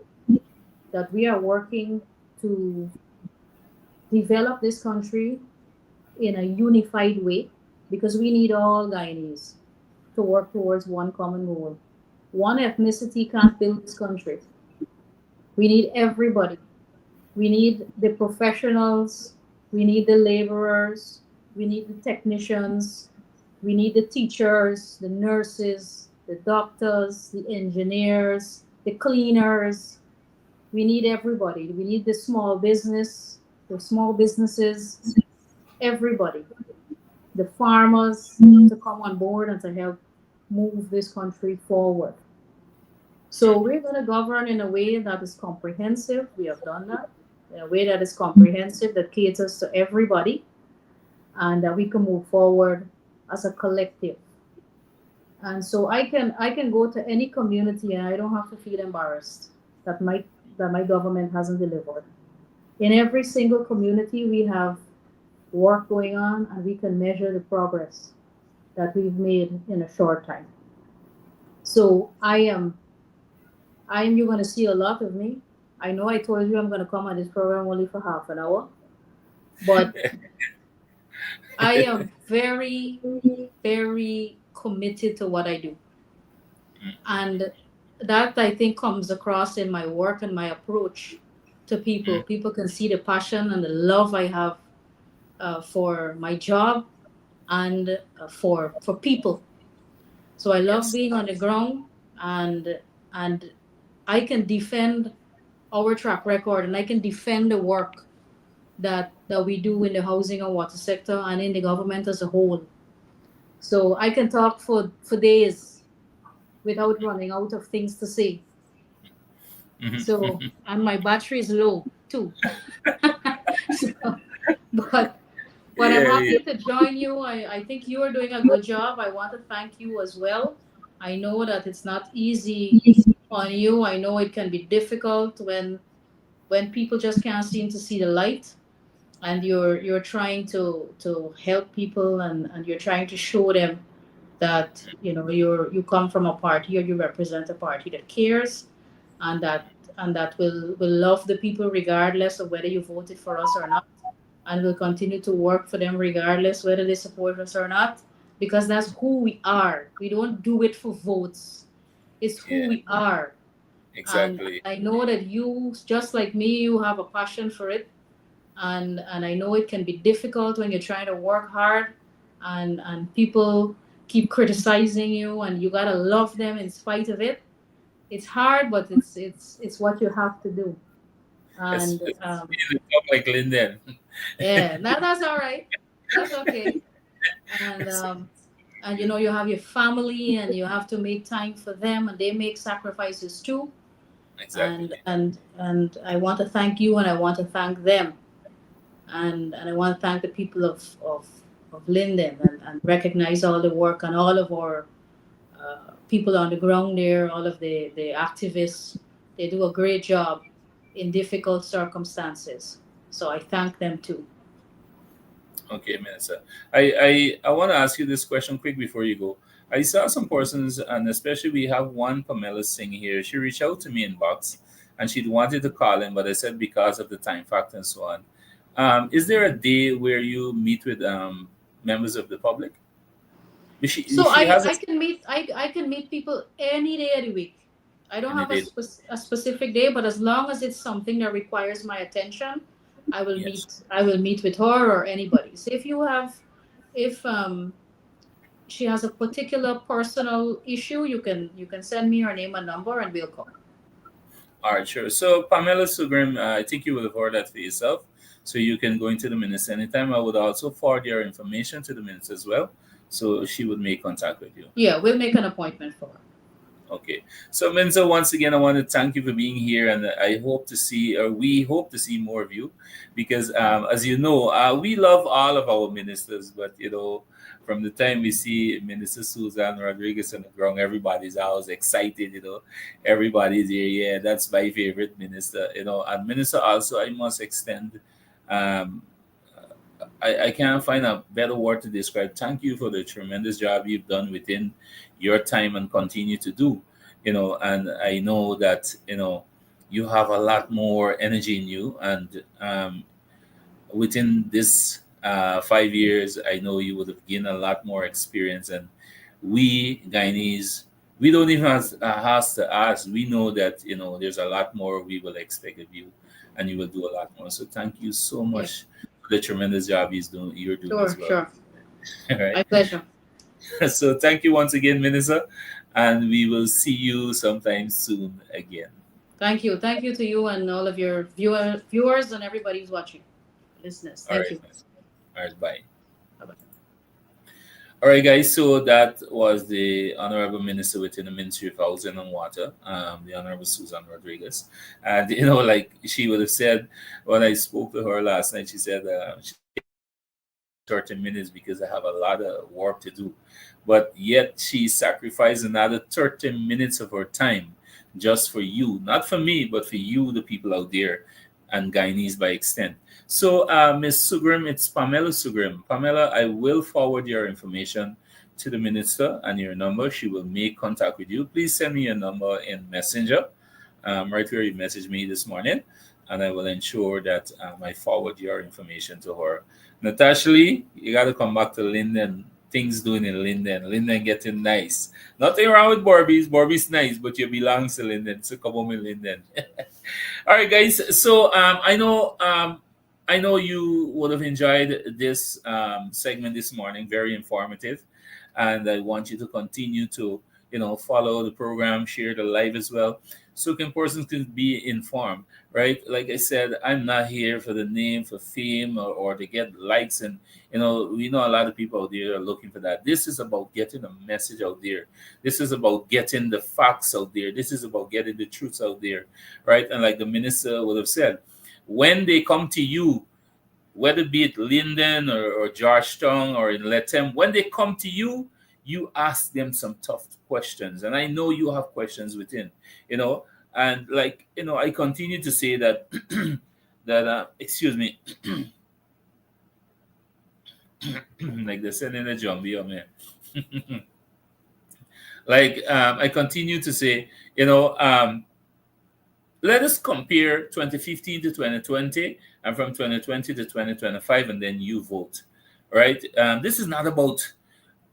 that we are working to develop this country in a unified way because we need all Guyanese to work towards one common goal. One ethnicity can't build this country. We need everybody. We need the professionals, we need the laborers, we need the technicians, we need the teachers, the nurses, the doctors, the engineers, the cleaners. We need everybody. We need the small businesses, everybody, the farmers to come on board and to help move this country forward. So we're going to govern in a way that is comprehensive. We have done that in a way that is comprehensive, that caters to everybody, and that we can move forward as a collective. And so I can go to any community and I don't have to feel embarrassed that my government hasn't delivered. In every single community, we have work going on, and we can measure the progress that we've made in a short time. So you're going to see a lot of me. I know I told you I'm going to come on this program only for half an hour, but I am very, very committed to what I do. And that I think comes across in my work and my approach to people. People can see the passion and the love I have for my job and for people. So I love Yes. being on the ground, and and I can defend our track record, and I can defend the work that we do in the housing and water sector and in the government as a whole. So I can talk for days without running out of things to say. So and my battery is low too. So, but I'm Yeah, yeah, happy to join you. I think you are doing a good job. I want to thank you as well. I know that it's not easy on you. I know it can be difficult when people just can't seem to see the light, and you're trying to help people, and you're trying to show them that you come from a party, or you represent a party that cares, and that will love the people regardless of whether you voted for us or not, and will continue to work for them regardless whether they support us or not, because that's who we are. We don't do it for votes. It's who yeah, we are. And exactly. I know that you, just like me, you have a passion for it, and I know it can be difficult when you're trying to work hard, and people keep criticizing you, and you gotta love them in spite of it. It's hard, but it's what you have to do. And Especially in the talk like Linden. yeah, that's all right. That's okay. And you have your family, and you have to make time for them, and they make sacrifices too. And Exactly. and and I want to thank you, and I want to thank them, and I want to thank the people of Linden, and recognize all the work and all of our people on the ground there, all of the activists. They do a great job in difficult circumstances. So I thank them too. Okay, Minister. I want to ask you this question quick before you go. I saw some persons, and especially we have one Pamela Singh here. She reached out to me in box, and she wanted to call in, but I said because of the time factor and so on. Is there a day where you meet with members of the public? So She has I can meet I can meet people any day of the week. I don't any have a, day. a specific day, but as long as it's something that requires my attention, Yes. I will meet with her or anybody. So if you have if she has a particular personal issue, you can send me her name and number and we'll call. All right, sure. So Pamela Sugrim, I think you will have heard that for yourself. So you can go into the minister anytime. I would also forward your information to the minister as well. So she would make contact with you. Yeah, we'll make an appointment for her. Okay. So, Menzo, once again, I want to thank you for being here, and I hope to see, or we hope to see more of you, because as you know, we love all of our ministers, but from the time we see Minister Susan Rodriguez on the ground, everybody's always excited. Everybody's here. Yeah, that's my favorite minister. And minister also, I must extend. Um, I can't find a better word to describe. Thank you for the tremendous job you've done within your time and continue to do. And I know that you have a lot more energy in you, and within this 5 years, I know you would have gained a lot more experience. And we Guyanese, we don't even have to ask. We know that there's a lot more we will expect of you, and you will do a lot more. So thank you so Yeah, much for the tremendous job you're doing as sure, well. sure. All right. My pleasure. So thank you once again, Minister, and we will see you sometime soon again. Thank you. Thank you to you and all of your viewers and everybody who's watching. Listeners. All Thank right. you. All right. Bye. Bye bye. All right, guys. So that was the Honorable Minister within the Ministry of Housing and Water, the Honorable Susan Rodriguez. And, like she would have said when I spoke to her last night, she said she only gave me 30 minutes because I have a lot of work to do. But yet she sacrificed another 30 minutes of her time just for you, not for me, but for you, the people out there, and Guyanese by extent. So, Ms. Sugrim, it's Pamela Sugrim. Pamela, I will forward your information to the minister and your number. She will make contact with you. Please send me your number in Messenger, right where you messaged me this morning, and I will ensure that I forward your information to her. Natasha Lee, you got to come back to Linden. Things doing in Linden. Linden getting nice. Nothing wrong with Barbies. Barbies nice, but you belong to Linden. So come on with Linden. All right, guys. So I know you would have enjoyed this segment this morning. Very informative, and I want you to continue to follow the program, share the live as well, so can persons can be informed. Right? Like I said, I'm not here for the name, for fame, or to get likes, and we know a lot of people out there are looking for that. This is about getting a message out there. This is about getting the facts out there. This is about getting the truths out there, right? And like the minister would have said, when they come to you, whether be it Linden or Georgetown or in Lethem, when they come to you, you ask them some tough questions. And I know you have questions within, and like, I continue to say that, that, excuse me, like they said in the Jumbie, man. Like, I continue to say, let us compare 2015 to 2020 and from 2020 to 2025, and then you vote, right? This is not about,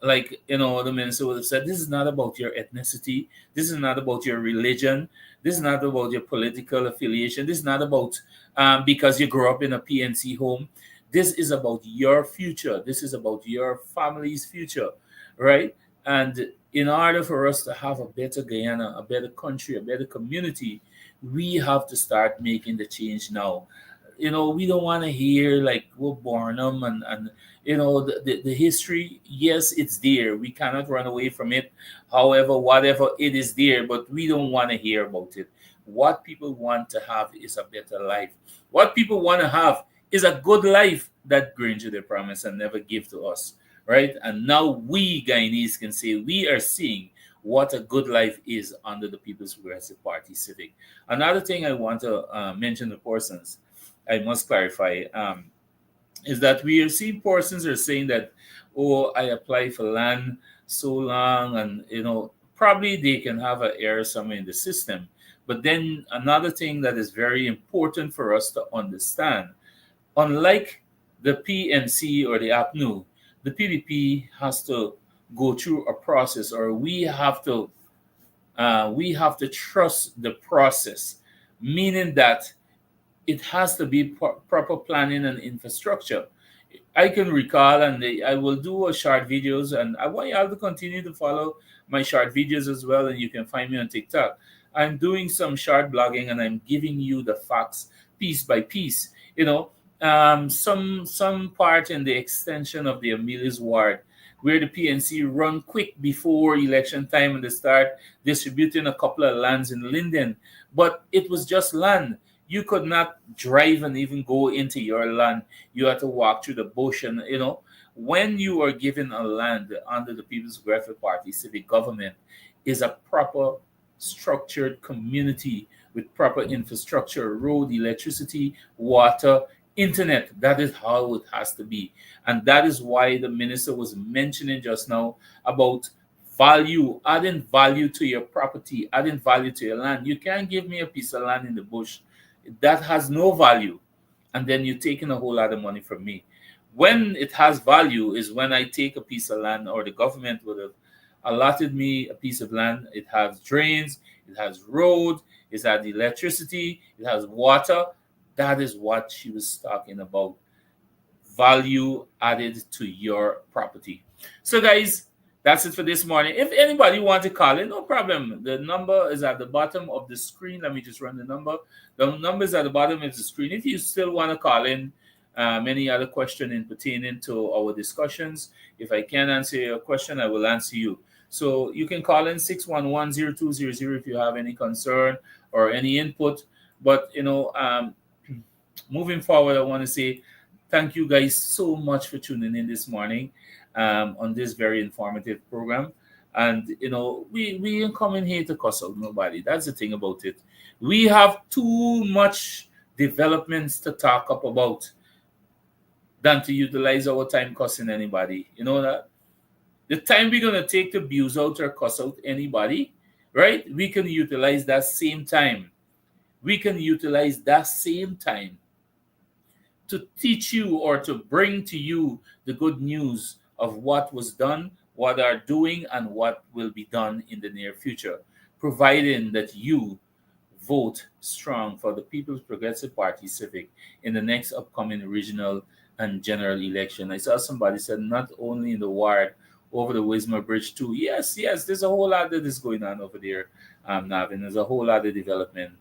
like, the minister would have said, this is not about your ethnicity. This is not about your religion. This is not about your political affiliation. This is not about because you grew up in a PNC home. This is about your future. This is about your family's future, right? And in order for us to have a better Guyana, a better country, a better community, we have to start making the change now. We don't want to hear like we're Barnum and the history. Yes, it's there. We cannot run away from it. However, whatever, it is there, but we don't want to hear about it. What people want to have is a better life. What people want to have is a good life that Granger they promised and never give to us, right? And now we Guyanese can say we are seeing what a good life is under the People's Progressive Party Civic. Another thing I want to mention to persons, I must clarify, is that we see persons are saying that, oh, I apply for land so long, and probably they can have an error somewhere in the system. But then another thing that is very important for us to understand, unlike the PNC or the APNU, the PPP has to go through a process, or we have to trust the process, meaning that it has to be proper planning and infrastructure. I can recall, and I will do a short videos, and I want you all to continue to follow my short videos as well. And you can find me on TikTok. I'm doing some short blogging, and I'm giving you the facts piece by piece. Some part in the extension of the Amelia's ward, where the PNC run quick before election time and they start distributing a couple of lands in Linden, but it was just land. You could not drive and even go into your land. You had to walk through the bush. And when you are given a land under the People's Progressive Party civic government, is a proper structured community with proper infrastructure, road, electricity, water, internet. That is how it has to be. And that is why the minister was mentioning just now about value, adding value to your property, adding value to your land. You can't give me a piece of land in the bush that has no value, and then you're taking a whole lot of money from me. When it has value is when I take a piece of land, or the government would have allotted me a piece of land. It has drains, it has road, it has electricity, it has water. That is what she was talking about. Value added to your property. So, guys, that's it for this morning. If anybody want to call in, no problem. The number is at the bottom of the screen. Let me just run the number. The number is at the bottom of the screen. If you still want to call in, any other question in pertaining to our discussions, if I can answer your question, I will answer you. So you can call in 611-0200 if you have any concern or any input. But moving forward, I want to say thank you guys so much for tuning in this morning on this very informative program. And we ain't coming here to cuss out nobody. That's the thing about it. We have too much developments to talk up about than to utilize our time cussing anybody. You know that? The time we're gonna take to abuse out or cuss out anybody, right? We can utilize that same time. We can utilize that same time to teach you or to bring to you the good news of what was done, what are doing, and what will be done in the near future, providing that you vote strong for the People's Progressive Party Civic in the next upcoming regional and general election. I saw somebody said not only in the ward, over the Wismar Bridge too. Yes, yes, there's a whole lot that is going on over there, Navin. There's a whole lot of development.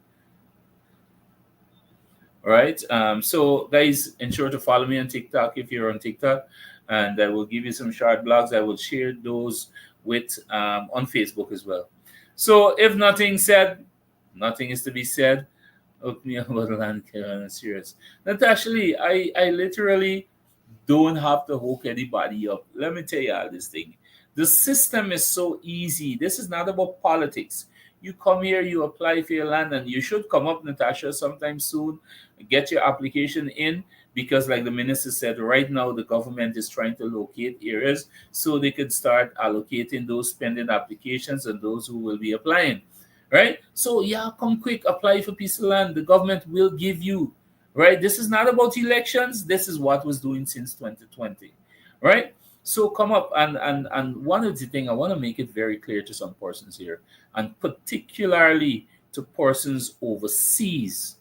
All right. So guys, ensure to follow me on TikTok if you're on TikTok, and I will give you some short blogs. I will share those with on Facebook as well. So if nothing said, nothing is to be said. Hook me up with land care. Serious. That actually, I literally don't have to hook anybody up. Let me tell you all this thing. The system is so easy. This is not about politics. You come here, you apply for your land, and you should come up, Natasha, sometime soon. Get your application in, because, like the minister said, right now the government is trying to locate areas so they could start allocating those pending applications and those who will be applying. Right? So, yeah, come quick, apply for piece of land. The government will give you. Right? This is not about elections. This is what was doing since 2020. Right? So come up, and one of the things I want to make it very clear to some persons here, and particularly to persons overseas,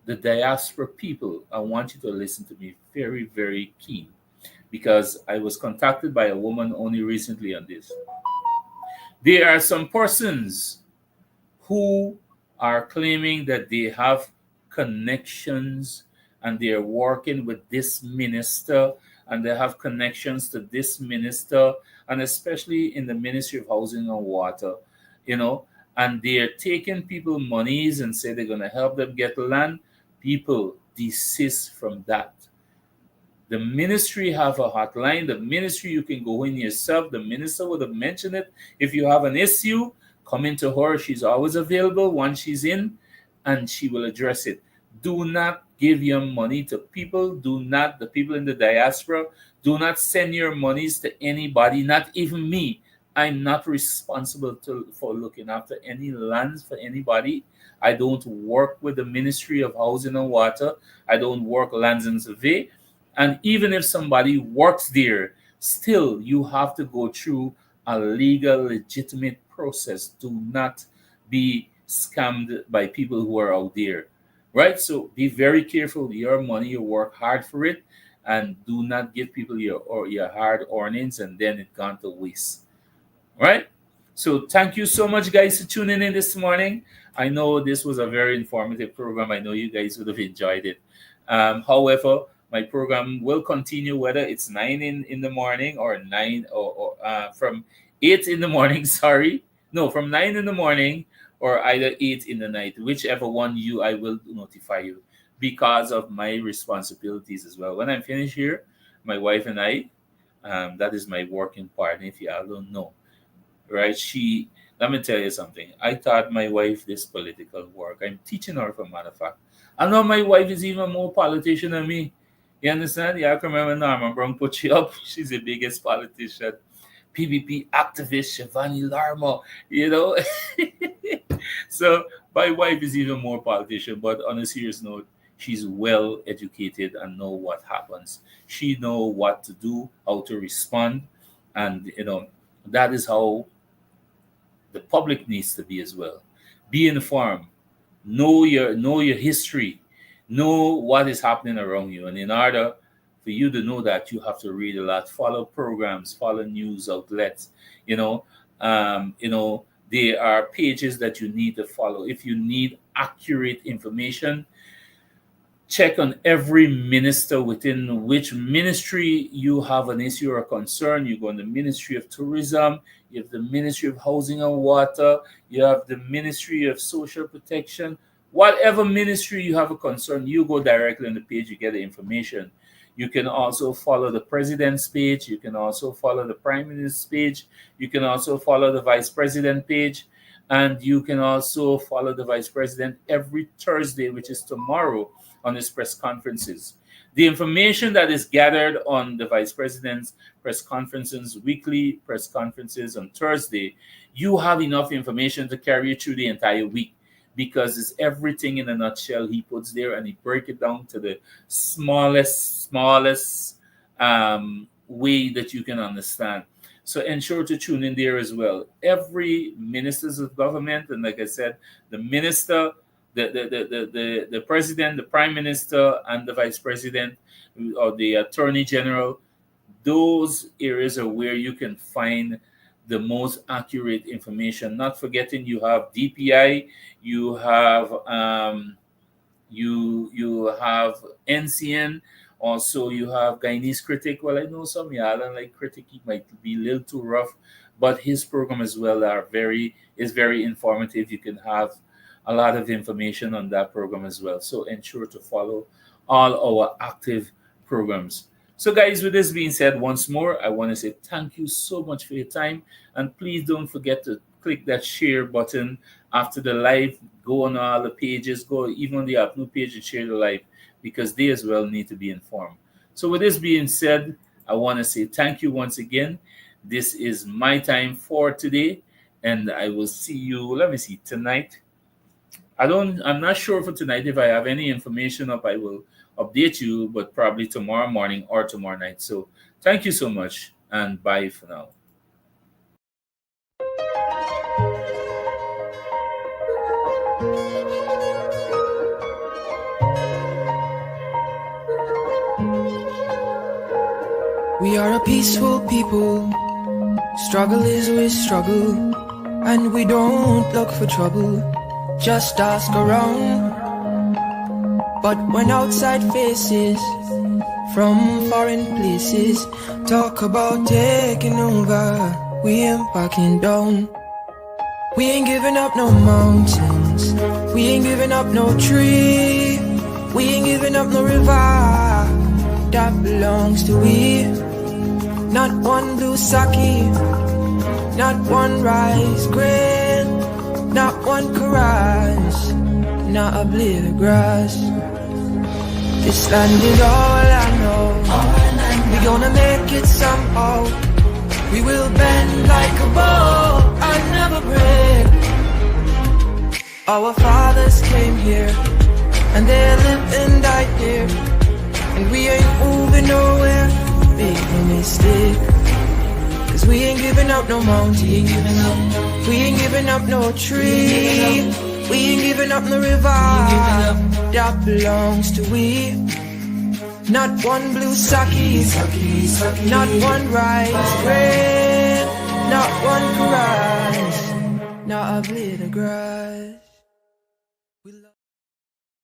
the diaspora people. I want you to listen to me very, very keen, because I was contacted by a woman only recently on this. There are some persons who are claiming that they have connections and they're working with this minister, and they have connections to this minister, and especially in the Ministry of Housing and Water, you know, and they're taking people monies and say they're going to help them get land. People, desist from that. The ministry have a hotline. The ministry, you can go in yourself. The minister would have mentioned it. If you have an issue, come into her. She's always available once she's in, and she will address it. Do not give your money to people. Do not, the people in the diaspora, do not send your monies to anybody, not even me. I'm not responsible for looking after any lands for anybody. I don't work with the Ministry of Housing and Water. I don't work lands and survey. And even if somebody works there, still you have to go through a legal, legitimate process. Do not be scammed by people who are out there, right? So be very careful. Your money, you work hard for it, and do not give people your hard earnings and then it gone to waste, right? So thank you so much, guys, for tuning in this morning. I know this was a very informative program. I know you guys would have enjoyed it. However, my program will continue whether it's 9 in the morning or from 8 in the morning. Sorry, no, from 9 in the morning or either 8 in the night, whichever one you I will notify you because of my responsibilities as well. When I'm finished here, my wife and I, that is my working partner. If you all don't know, right? Let me tell you something. I taught my wife this political work. I'm teaching her, for matter of fact. I know my wife is even more politician than me. You understand? Yeah, I can remember Norman Brown put you up. She's the biggest politician. PBP activist, Shivani Larmo, you know. So my wife is even more politician, but on a serious note, she's well educated and know what happens. She know what to do, how to respond, and that is how the public needs to be as well. Be informed, know your history, know what is happening around you, and in order for you to know that, you have to read a lot, follow programs, follow news outlets. You know, there are pages that you need to follow if you need accurate information. Check on every minister within which ministry you have an issue or a concern. You go in the Ministry of Tourism, you have the Ministry of Housing and Water, you have the Ministry of Social Protection. Whatever ministry you have a concern, you go directly on the page, you get the information. You can also follow the president's page, you can also follow the prime minister's page, you can also follow the vice president page, and you can also follow the vice president every Thursday, which is tomorrow, on his press conferences. The information that is gathered on the vice president's press conferences, weekly press conferences on Thursday, you have enough information to carry you through the entire week because it's everything in a nutshell he puts there, and he break it down to the smallest way that you can understand. So ensure to tune in there as well. Every ministers of government, and like I said, the minister, the president, the prime minister, and the vice president, or the attorney general, those areas are where you can find the most accurate information. Not forgetting you have DPI, you have you have NCN, also you have Guyanese Critic. Well, I know some y'all don't like Critic, he might be a little too rough, but his program as well is very informative. You can have a lot of information on that program as well. So ensure to follow all our active programs. So, guys, with this being said, once more, I want to say thank you so much for your time. And please don't forget to click that share button after the live. Go on all the pages, go even on the Apple page and share the live because they as well need to be informed. So, with this being said, I want to say thank you once again. This is my time for today, and I will see you, let me see, tonight. I'm not sure for tonight. If I have any information up, I will update you, but probably tomorrow morning or tomorrow night. So thank you so much, and bye for now. We are a peaceful people. Struggle is we struggle, and we don't look for trouble. Just ask around. But when outside faces from foreign places talk about taking over, we ain't backing down. We ain't giving up no mountains, we ain't giving up no tree, we ain't giving up no river that belongs to we. Not one blue sake, not one rice grain, not one caress, not a blade of grass. This land is all I know. We gonna make it somehow. We will bend like a bow and never break. Our fathers came here, and they lived and died here, and we ain't moving nowhere. Make no mistake, 'cause we ain't giving up no mountain, we ain't giving up no tree, we ain't giving up no river that belongs to we. Not one blue sake, not one rice grain, not one rice, not a blade of grass.